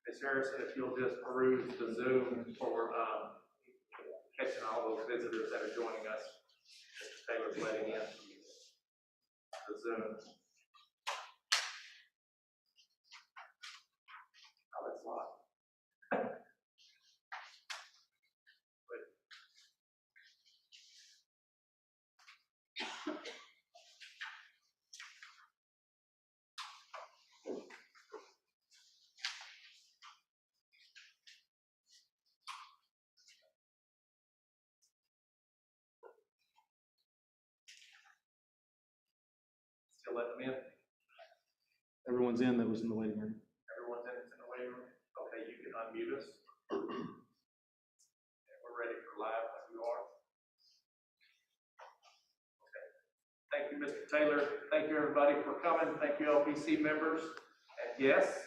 Ms. Harrison, if you'll just peruse the Zoom for, catching all those visitors that are joining us. Mr. Taylor's letting in the Zoom. Oh, that's live. Still letting them in? Everyone's in that was in the waiting room. Everyone's in the waiting room? Okay, you can unmute us. And we're ready for live when you are. Okay. Thank you, Mr. Taylor. Thank you, everybody, for coming. Thank you, LPC members and guests.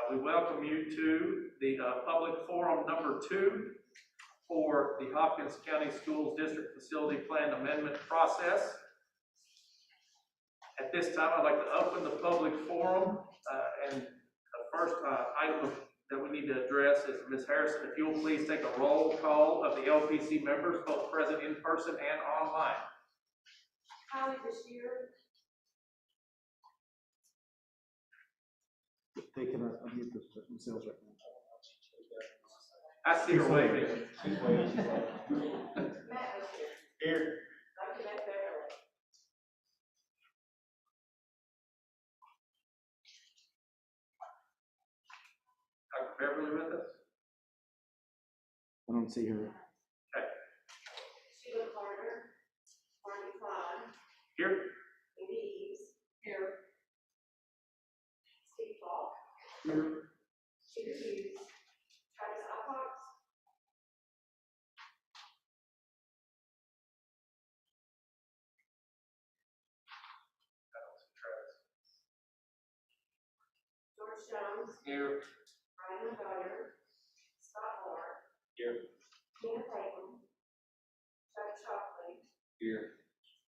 We welcome you to the public forum number 2 for the Hopkins County Schools District Facility Plan Amendment process. At this time, I'd like to open the public forum, and the first item that we need to address is Ms. Harrison, if you'll please take a roll call of the LPC members, both present in person and online. Holly Bashir. They can unmute themselves right now. I see her waving. Matt Bashir. Here. Dr. Matt Beverly. Dr. Beverly with us? I don't see her. Sheila Carter. Marty Klein. Here. Amy Eves. Here. Steve Falk. Here. Peter Hughes. Travis Alcox. George Jones. Here. Brian McGuire. Scott Moore. Here. Tina Payton. Chuck Shockley. Here.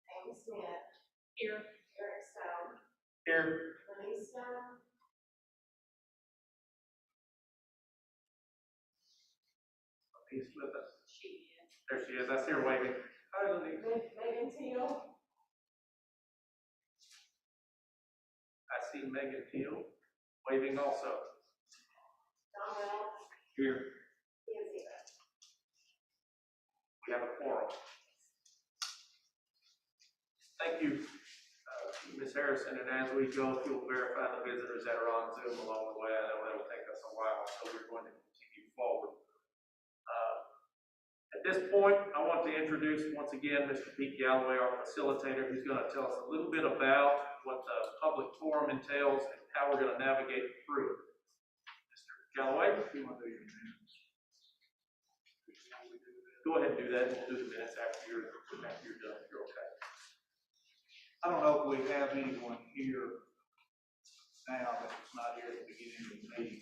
Amy Smith. Here. Eric Stone. Here. Lenny Stone. He's with us. She is. There she is. I see her waving. Hi, Lily. Megan Teal. I see Megan Teal waving also. Don Reynolds. Here. Ian Zeta. We have a quorum. Thank you, Ms. Harrison, and as we go, if you'll verify the visitors that are on Zoom along the way, I know that'll take us a while, so we're going to continue forward. At this point, I want to introduce once again Mr. Pete Galloway, our facilitator, who's going to tell us a little bit about what the public forum entails and how we're going to navigate through it. Mr. Galloway, if you want to do your minutes. Go ahead and do that. We'll do the minutes after you're done. If you're okay. I don't know if we have anyone here now that was not here at the beginning of the meeting.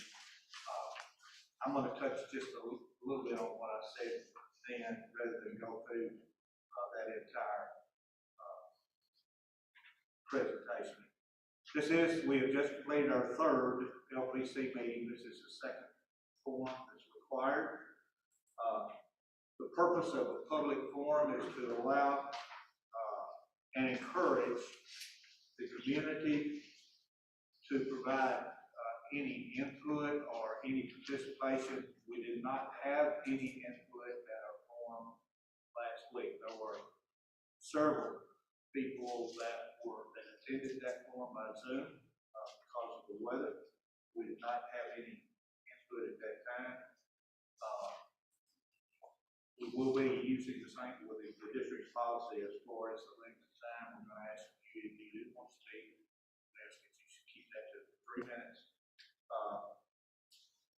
I'm going to touch just a little bit on what I said then, rather than go through that entire presentation. We have just completed our 3rd LPC meeting. This is the 2nd forum that's required. The purpose of a public forum is to allow and encourage the community to provide any input or any participation. We did not have any input at our forum last week. There were several people that attended that forum by Zoom because of the weather. We did not have any input at that time. We will be using the same with the district's policy as far as the length of time. We're going to ask you if you do want to speak. We ask that you should keep that to 3 minutes.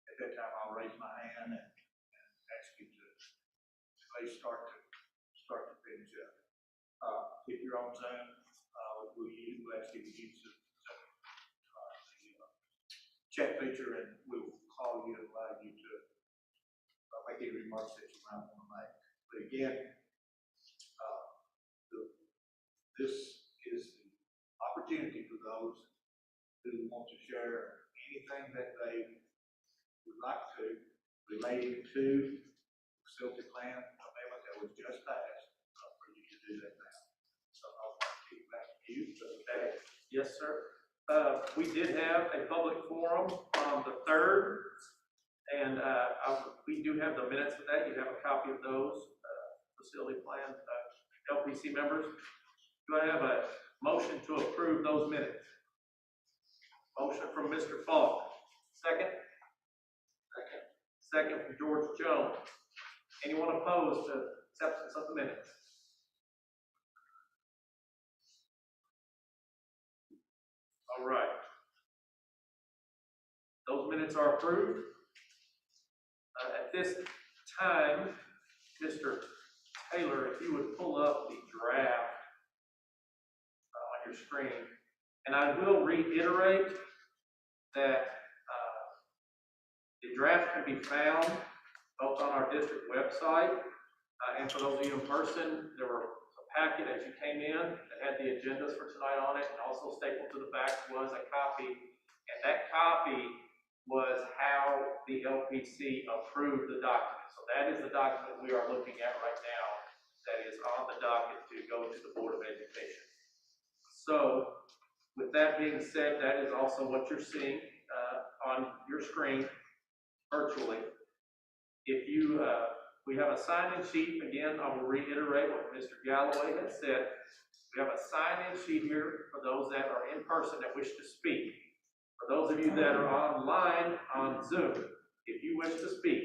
At that time, I'll raise my hand and ask you to please start to finish up. If you're on Zoom, we'll ask you to use the chat feature, and we'll call you and allow you to make any remarks that you might want to make. But again, this is the opportunity for those who want to share anything that they we'd like to, relating to facility plan amendment that was just passed, for you to do that now. So I'll keep back to you, but that, Yes, sir. We did have a public forum on the 3rd, and we do have the minutes of that. You have a copy of those facility plan, LPC members. Do I have a motion to approve those minutes? Motion from Mr. Falk. Second? Second from George Jones. Anyone opposed to acceptance of the minutes? All right. Those minutes are approved. At this time, Mr. Taylor, if you would pull up the draft on your screen. And I will reiterate that the draft can be found both on our district website, and for those of you in person, there were a packet as you came in that had the agendas for tonight on it, and also stapled to the back was a copy, and that copy was how the LPC approved the document. So that is the document we are looking at right now that is on the docket to go to the Board of Education. So with that being said, that is also what you're seeing on your screen virtually. If you, we have a sign-in sheet. Again, I will reiterate what Mr. Galloway has said. We have a sign-in sheet here for those that are in person that wish to speak. For those of you that are online on Zoom, if you wish to speak,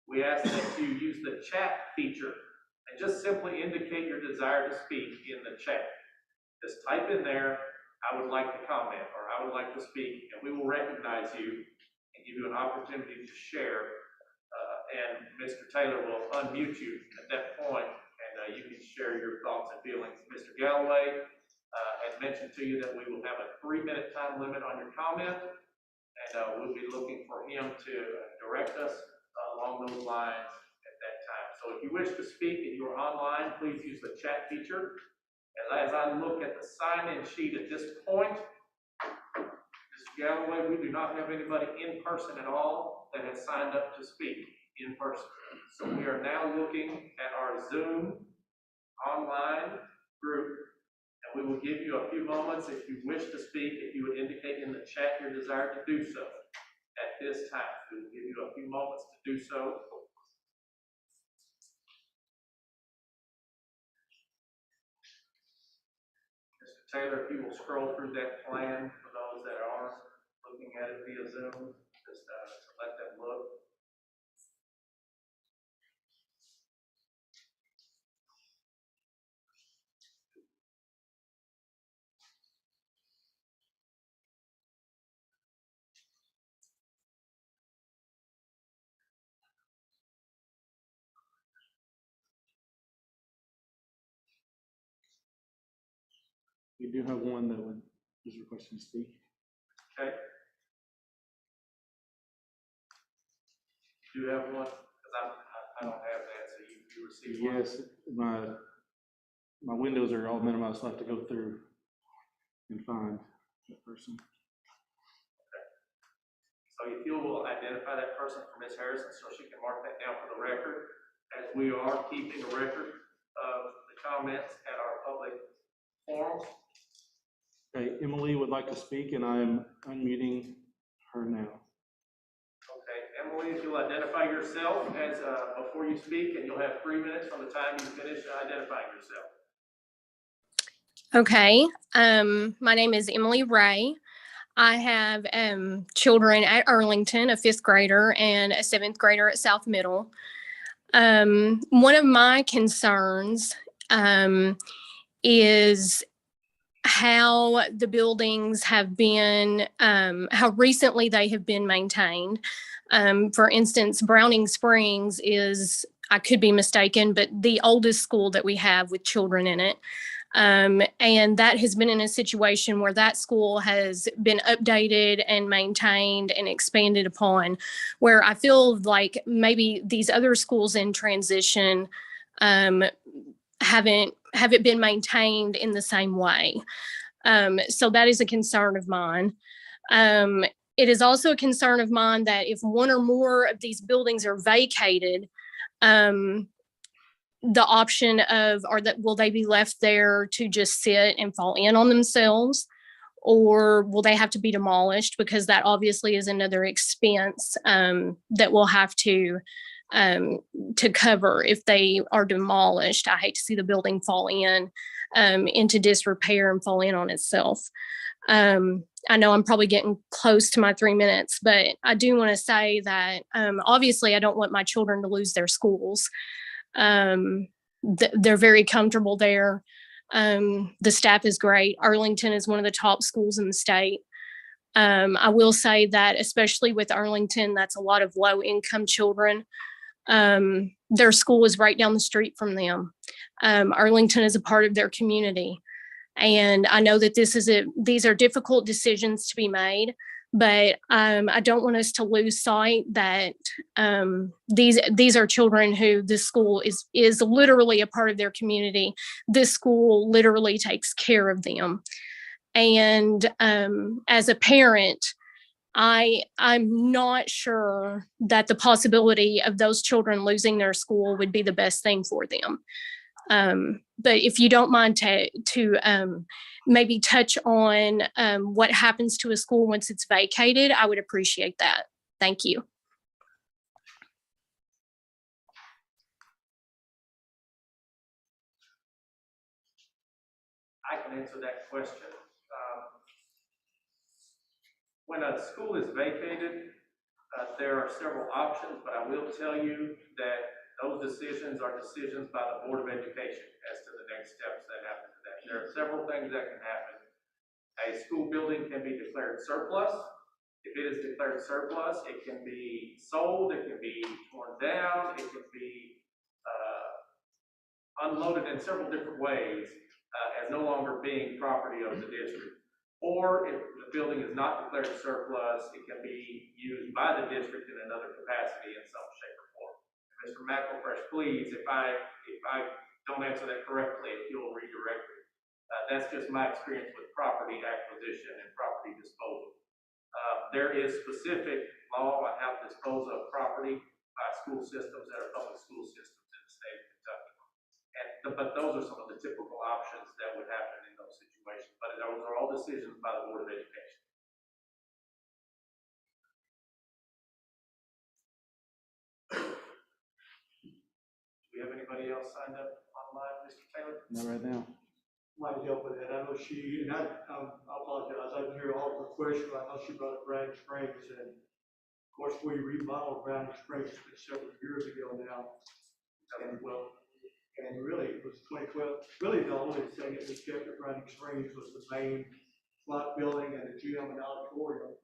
we ask that you use the chat feature and just simply indicate your desire to speak in the chat. Just type in there, I would like to comment, or I would like to speak, and we will recognize you and give you an opportunity to share. And Mr. Taylor will unmute you at that point, and you can share your thoughts and feelings. Mr. Galloway had mentioned to you that we will have a 3-minute time limit on your comment, and we'll be looking for him to direct us along those lines at that time. So if you wish to speak and you're online, please use the chat feature. And as I look at the sign-in sheet at this point, Mr. Galloway, we do not have anybody in person at all that has signed up to speak in person. So we are now looking at our Zoom online group, and we will give you a few moments if you wish to speak, if you would indicate in the chat your desire to do so at this time. We will give you a few moments to do so. Mr. Taylor, if you will scroll through that plan for those that are looking at it via Zoom, just let them look. We do have one that is requesting to speak. Okay. Do you have one? Because I don't have that, so you received one? Yes, my windows are all minimized, so I have to go through and find that person. Okay. So if you will identify that person for Ms. Harrison so she can mark that down for the record, as we are keeping a record of the comments at our public forums. Okay, Emily would like to speak, and I'm unmuting her now. Okay, Emily, if you'll identify yourself as before you speak, and you'll have 3 minutes from the time you finish identifying yourself. Okay. My name is Emily Ray. I have children at Arlington, a 5th grader and a 7th grader at South Middle. One of my concerns is how the buildings have been, how recently they have been maintained. For instance, Browning Springs is, I could be mistaken, but the oldest school that we have with children in it. And that has been in a situation where that school has been updated and maintained and expanded upon, where I feel like maybe these other schools in transition haven't been maintained in the same way. So that is a concern of mine. It is also a concern of mine that if one or more of these buildings are vacated, the option of, will they be left there to just sit and fall in on themselves? Or will they have to be demolished? Because that obviously is another expense that we'll have to cover if they are demolished. I hate to see the building fall into disrepair and fall in on itself. I know I'm probably getting close to my 3 minutes, but I do want to say that obviously I don't want my children to lose their schools. They're very comfortable there. The staff is great. Arlington is one of the top schools in the state. I will say that especially with Arlington, that's a lot of low income children. Their school is right down the street from them. Arlington is a part of their community. And I know that these are difficult decisions to be made, but I don't want us to lose sight that these are children who this school is literally a part of their community. This school literally takes care of them. And as a parent, I'm not sure that the possibility of those children losing their school would be the best thing for them. But if you don't mind to maybe touch on what happens to a school once it's vacated, I would appreciate that. Thank you. I can answer that question. When a school is vacated, there are several options, but I will tell you that those decisions are decisions by the Board of Education as to the next steps that happen to that. There are several things that can happen. A school building can be declared surplus. If it is declared surplus, it can be sold, it can be torn down, it can be unloaded in several different ways as no longer being property of the district. Or if the building is not declared surplus, it can be used by the district in another capacity in some shape or form. Mr. McElfresh, please, if I don't answer that correctly, if you'll redirect me. That's just my experience with property acquisition and property disposal. There is specific law on how to dispose of property by school systems that are public school systems in the state of Kentucky. But those are some of the typical options that would happen in those situations. But those are all decisions by the Board of Education. Do we have anybody else signed up online, Mr. Taylor? Not right now. Might help with that. I know I apologize, I didn't hear all of her questions, but I know she brought up Browning Springs, and of course, we remodeled Browning Springs several years ago now. And really, it was 2012. Really, the only thing that we kept at Browning Springs was the main lot building and the gym and auditorium.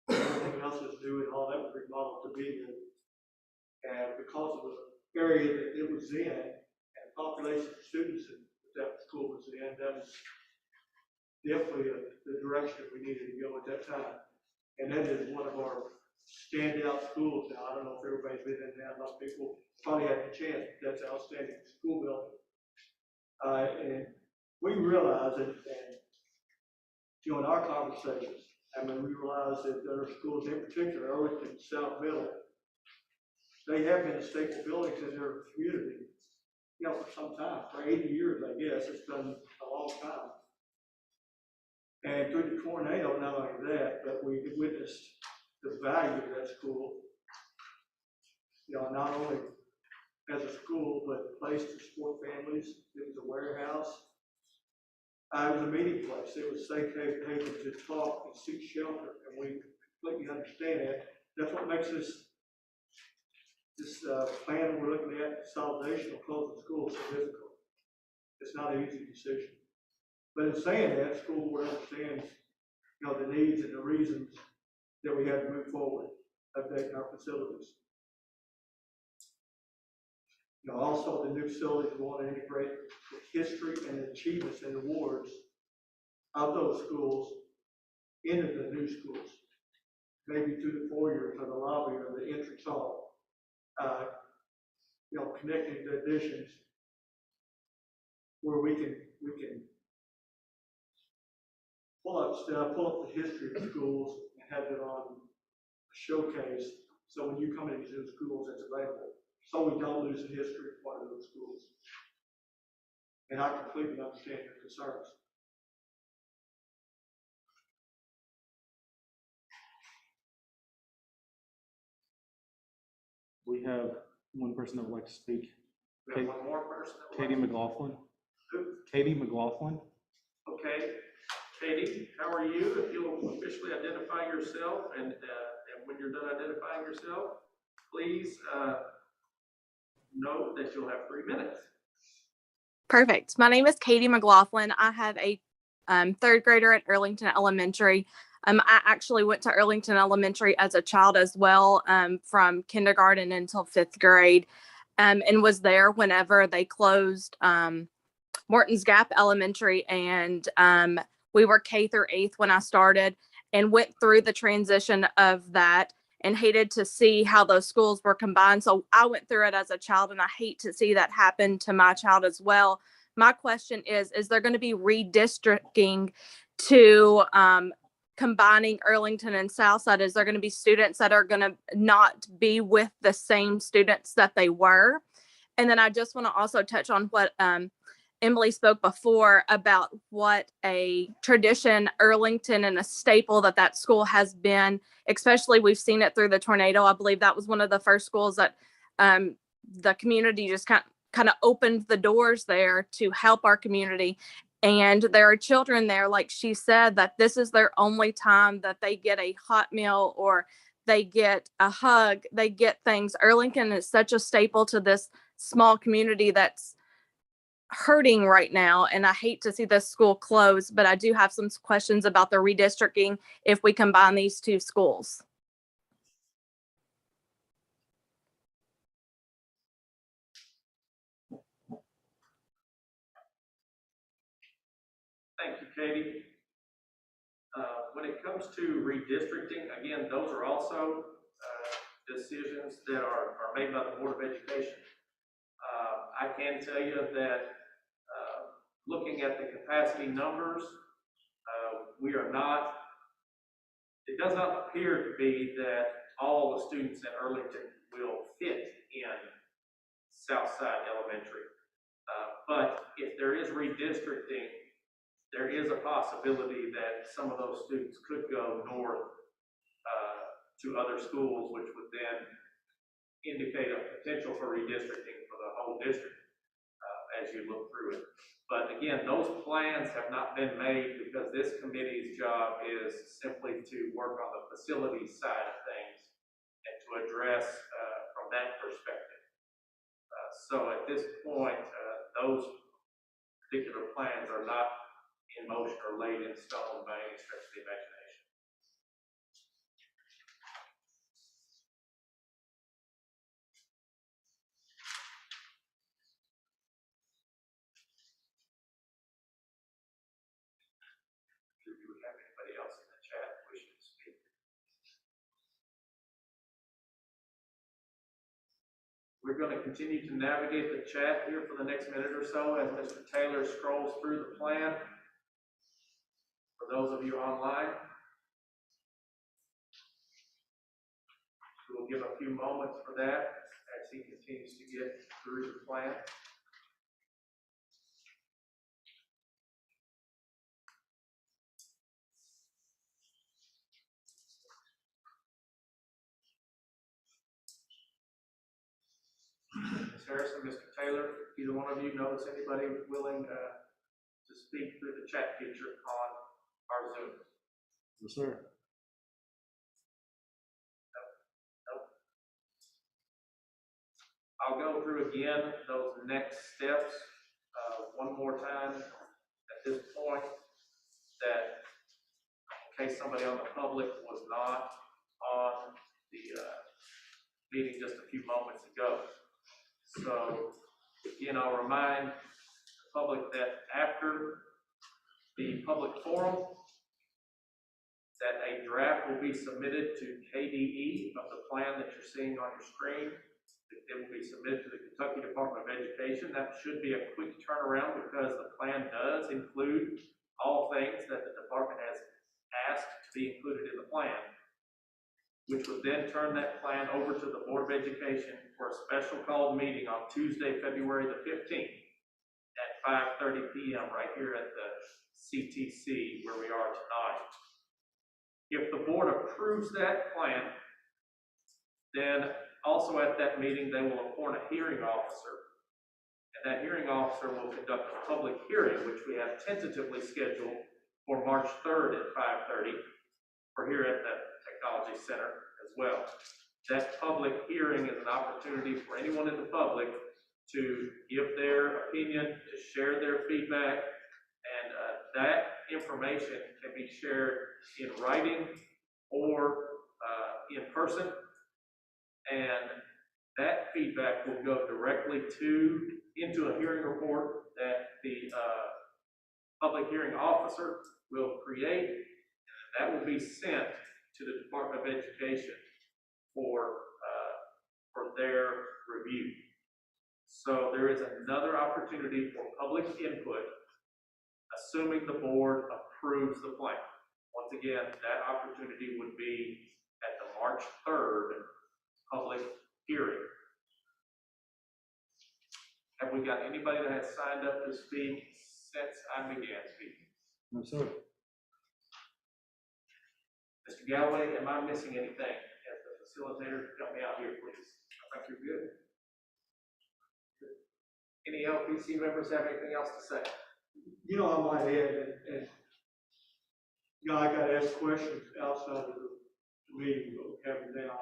Everything else was new, and all that was remodeled to be new. And because of the area that it was in, and the population of students that school was in, that was definitely the direction we needed to go at that time. And that is one of our standout schools now. I don't know if everybody's been in there, a lot of people probably had the chance, but that's an outstanding school building. And we realize that, and in our conversations, we realize that other schools, in particular, Arlington, South Middle, they have been staple buildings in their community, for some time, for 80 years, I guess. It's been a long time. And through the tornado, not only that, but we witnessed the value of that school, not only as a school, but a place to support families. It was a warehouse. It was a meeting place. It was safe haven to talk and seek shelter, and we completely understand that. That's what makes this plan we're looking at, consolidation of closing schools, so difficult. It's not an easy decision. But in saying that, school board understands, the needs and the reasons that we have to move forward, updating our facilities. Also the new facilities, we want to integrate the history and the achievements and awards of those schools into the new schools, maybe through the foyers or the lobby or the entrance hall. Connecting the additions where we can pull up the history of the schools and have it on a showcase, so when you come into those schools, it's available, so we don't lose the history of one of those schools. And I completely understand your concerns. We have one person that would like to speak. We have one more person. that would Katie like to- McLaughlin. Who? Katie McLaughlin. Okay, Katie, how are you? If you'll officially identify yourself, and when you're done identifying yourself, please note that you'll have 3 minutes. Perfect. My name is Katie McLaughlin. I have a third grader at Earlington Elementary. I actually went to Earlington Elementary as a child as well, from kindergarten until 5th grade, and was there whenever they closed Morton's Gap Elementary, and we were K through 8th when I started, and went through the transition of that and hated to see how those schools were combined. So I went through it as a child, and I hate to see that happen to my child as well. My question is there going to be redistricting to combining Earlington and Southside? Is there going to be students that are going to not be with the same students that they were? And then I just want to also touch on what Emily spoke before about what a tradition Earlington and a staple that school has been, especially we've seen it through the tornado. I believe that was one of the first schools that the community just kind of opened the doors there to help our community. And there are children there, like she said, that this is their only time that they get a hot meal or they get a hug, they get things. Earlington is such a staple to this small community that's hurting right now, and I hate to see this school close, but I do have some questions about the redistricting if we combine these two schools. Thank you, Katie. When it comes to redistricting, again, those are also decisions that are made by the Board of Education. I can tell you that looking at the capacity numbers, it does not appear to be that all the students at Earlington will fit in Southside Elementary. But if there is redistricting, there is a possibility that some of those students could go north to other schools, which would then indicate a potential for redistricting for the whole district as you look through it. But again, those plans have not been made because this committee's job is simply to work on the facility side of things and to address from that perspective. So at this point, those particular plans are not in motion or laid in stone by any stretch of the imagination. Do we have anybody else in the chat wishing to speak? We're going to continue to navigate the chat here for the next minute or so as Mr. Taylor scrolls through the plan. For those of you online, we'll give a few moments for that as he continues to get through the plan. Ms. Harrison, Mr. Taylor, either one of you notice anybody willing to speak through the chat feature on our Zoom? Yes, sir. Nope. I'll go through again those next steps one more time at this point, that in case somebody on the public was not on the meeting just a few moments ago. So again, I'll remind the public that after the public forum, that a draft will be submitted to KDE of the plan that you're seeing on your screen. It will be submitted to the Kentucky Department of Education. That should be a quick turnaround because the plan does include all things that the department has asked to be included in the plan. which would then turn that plan over to the Board of Education for a special called meeting on Tuesday, February the 15th at 5:30 p.m. right here at the CTC where we are tonight. If the board approves that plan, then also at that meeting, they will appoint a hearing officer. And that hearing officer will conduct a public hearing, which we have tentatively scheduled for March 3rd at 5:30 for here at the Technology Center as well. That public hearing is an opportunity for anyone in the public to give their opinion, to share their feedback, and that information can be shared in writing or in person. And that feedback will go directly into a hearing report that the public hearing officer will create, and that will be sent to the Department of Education for their review. So there is another opportunity for public input, assuming the board approves the plan. Once again, that opportunity would be at the March 3rd public hearing. Have we got anybody that has signed up to speak since I began speaking? No, sir. Mr. Galloway, am I missing anything? As the facilitator, help me out here, please. I think you're good. Any LPC members have anything else to say? You know, I might add, and you know, I got asked questions outside of the meeting that we're having now,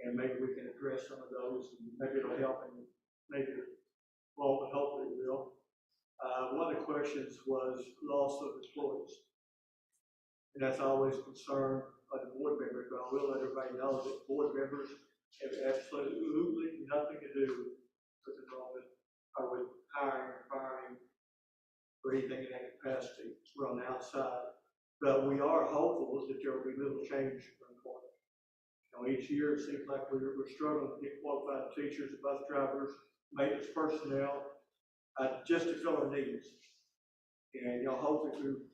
and maybe we can address some of those, and maybe it'll help, and maybe it won't, but hopefully it will. One of the questions was loss of employees. And that's always a concern of the board members, but I will let everybody know that board members have absolutely nothing to do with enrollment or with hiring or firing or anything in that capacity. We're on the outside. But we are hopeful that there will be little change from point. You know, each year it seems like we're struggling to get qualified teachers, bus drivers, maintenance personnel, just to fill our needs. And, you know, hopefully through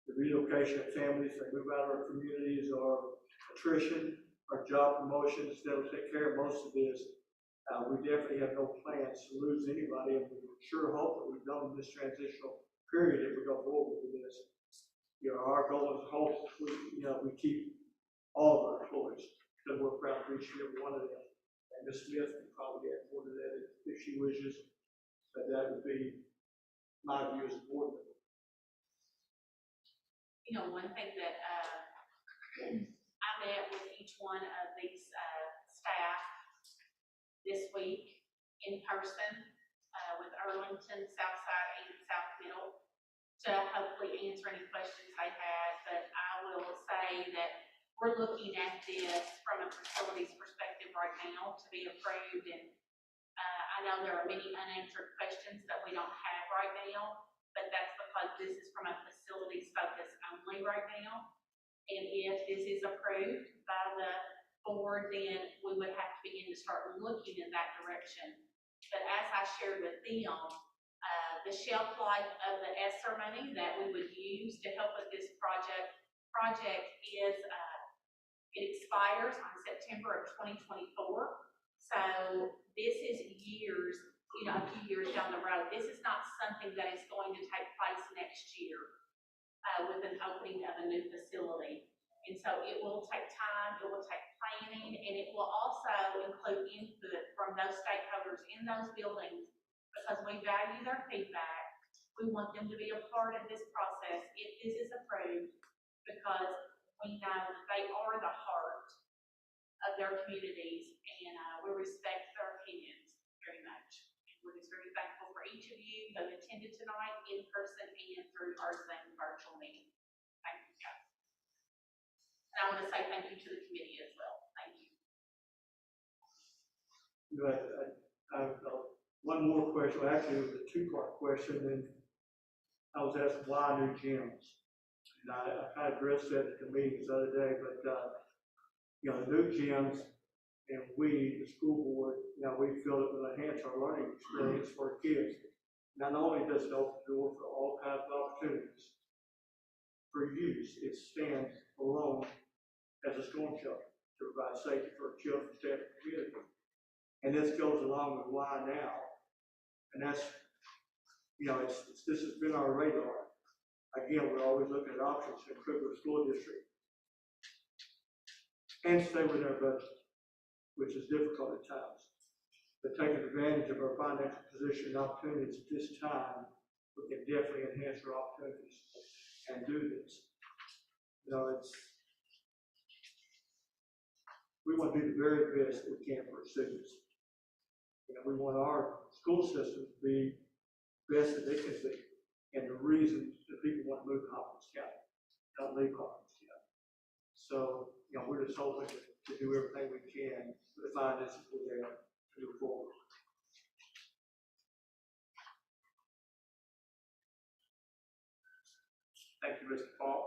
the relocation of families, they move out of our communities, or attrition, or job promotions, that'll take care of most of this. We definitely have no plans to lose anybody, and we sure hope that we've done this transitional period if we go forward with this. You know, our goal is hope we keep all of our employees, because we're proud of each and every one of them. And Ms. Smith can probably add more to that if she wishes, but that would be my view as a board member. You know, one thing that I met with each one of these staff this week in person with Arlington, Southside, and South Middle to hopefully answer any questions they had. But I will say that we're looking at this from a facilities perspective right now to be approved. And I know there are many unanswered questions that we don't have right now, but that's because this is from a facilities focus only right now. And if this is approved by the board, then we would have to begin to start looking in that direction. But as I shared with them, the shelf life of the ESSER money that we would use to help with this project is, it expires on September of 2024. So this is years, a few years down the road. This is not something that is going to take place next year with an opening of a new facility. And so it will take time, it will take planning, and it will also include input from those stakeholders in those buildings, because we value their feedback. We want them to be a part of this process if this is approved, because we know that they are the heart of their communities, and we respect their opinions very much. And we're just very thankful for each of you who attended tonight in person and through our Zoom virtual meeting. Thank you, guys. And I want to say thank you to the committee as well. Thank you. One more question. Actually, it was a two-part question, and I was asked why new gyms. And I kind of addressed that at the meetings the other day, but new gyms, and we, the school board, we feel it will enhance our learning experience for our kids. Not only does it open the door for all kinds of opportunities for use, it stands alone as a storm shelter to provide safety for children, staff, and community. And this goes along with why now. And that's, this has been our radar. Again, we're always looking at options to improve the school district and stay within our budget, which is difficult at times. But taking advantage of our financial position and opportunities at this time, we can definitely enhance our opportunities and do this. We want to do the very best that we can for our students. We want our school system to be best that it can be, and the reason that people want to move to Hopkins County, don't leave Hopkins County. So, we're just hoping to do everything we can to the finances we have to move forward. Thank you, Mr. Paul.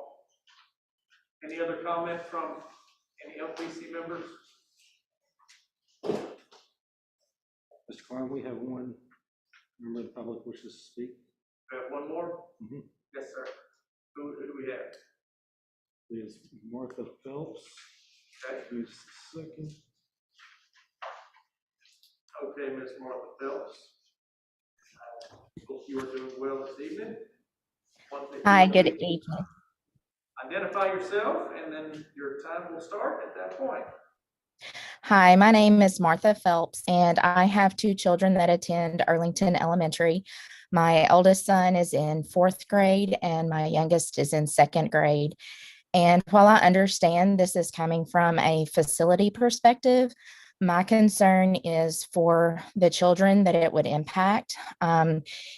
Any other comment from any LPC members? Mr. Klein, we have one member of the public wishes to speak. We have one more? Mhm. Yes, sir. Who do we have? It is Martha Phelps. Okay. Who's second? Okay, Ms. Martha Phelps. Hope you are doing well this evening. Hi, good evening. Identify yourself, and then your time will start at that point. Hi, my name is Martha Phelps, and I have two children that attend Arlington Elementary. My oldest son is in 4th grade, and my youngest is in 2nd grade. And while I understand this is coming from a facility perspective, my concern is for the children that it would impact.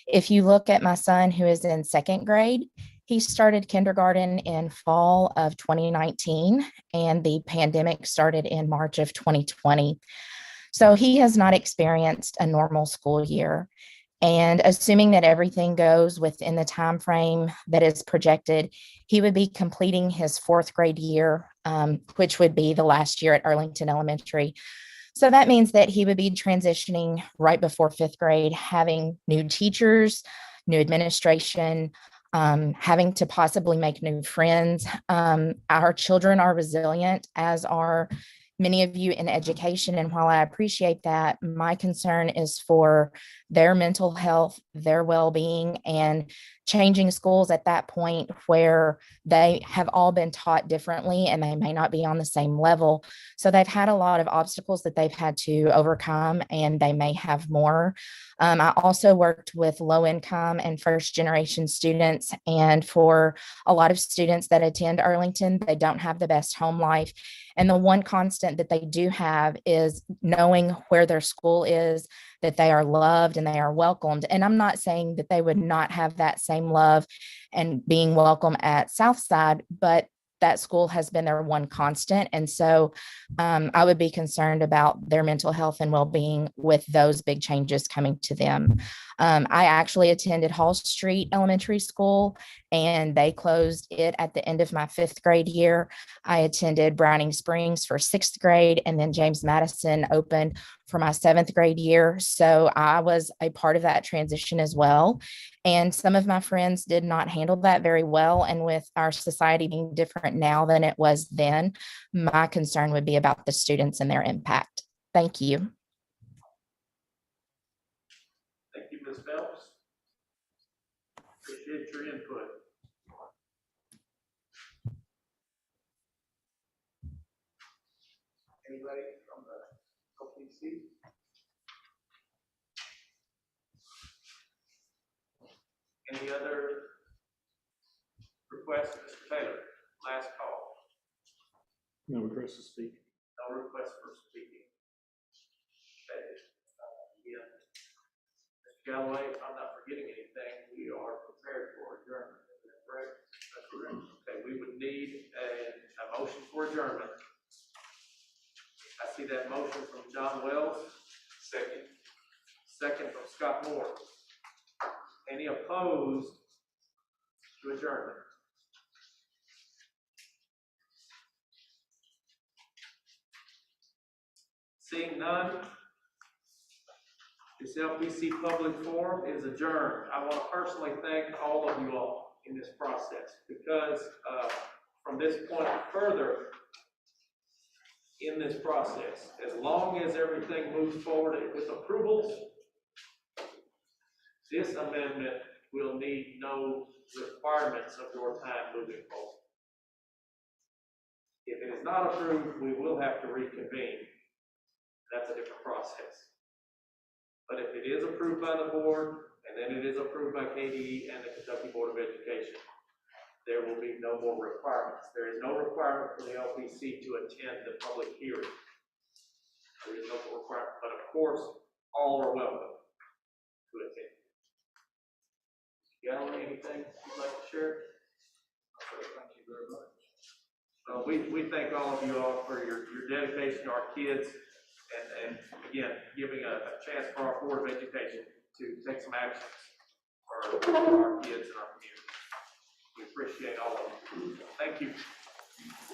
If you look at my son who is in 2nd grade, he started kindergarten in fall of 2019, and the pandemic started in March of 2020. So he has not experienced a normal school year. And assuming that everything goes within the time frame that is projected, he would be completing his 4th grade year, which would be the last year at Arlington Elementary. So that means that he would be transitioning right before 5th grade, having new teachers, new administration, having to possibly make new friends. Our children are resilient, as are many of you in education. And while I appreciate that, my concern is for their mental health, their well-being, and changing schools at that point where they have all been taught differently and they may not be on the same level. So they've had a lot of obstacles that they've had to overcome, and they may have more. I also worked with low income and first generation students. And for a lot of students that attend Arlington, they don't have the best home life. And the one constant that they do have is knowing where their school is, that they are loved and they are welcomed. And I'm not saying that they would not have that same love and being welcome at Southside, but that school has been their one constant. And so I would be concerned about their mental health and well-being with those big changes coming to them. I actually attended Hall Street Elementary School, and they closed it at the end of my 5th grade year. I attended Browning Springs for 6th grade, and then James Madison opened for my 7th grade year. So I was a part of that transition as well. And some of my friends did not handle that very well. And with our society being different now than it was then, my concern would be about the students and their impact. Thank you. Thank you, Ms. Phelps. Appreciate your input. Anybody from the LPC? Any other requests, Mr. Taylor? Last call. No request to speak. No request for speaking. Okay. Yeah. Mr. Galloway, if I'm not forgetting anything, we are prepared for adjournment. Is that correct? That's correct. Okay, we would need a motion for adjournment. I see that motion from John Wells. Second. Second from Scott Moore. Any opposed to adjournment? Seeing none, this LPC public forum is adjourned. I want to personally thank all of you all in this process, because from this point further, in this process. As long as everything moves forward with approvals, this amendment will need no requirements of your time moving forward. If it is not approved, we will have to reconvene. That's a different process. But if it is approved by the board, and then it is approved by KDE and the Kentucky Board of Education, there will be no more requirements. There is no requirement for the LPC to attend the public hearing. There is no requirement, but of course, all are welcome to attend. Gallery, anything you'd like to share? Thank you very much. We thank all of you all for your dedication to our kids and again, giving a chance for our Board of Education to take some actions for our kids and our community. We appreciate all of you. Thank you.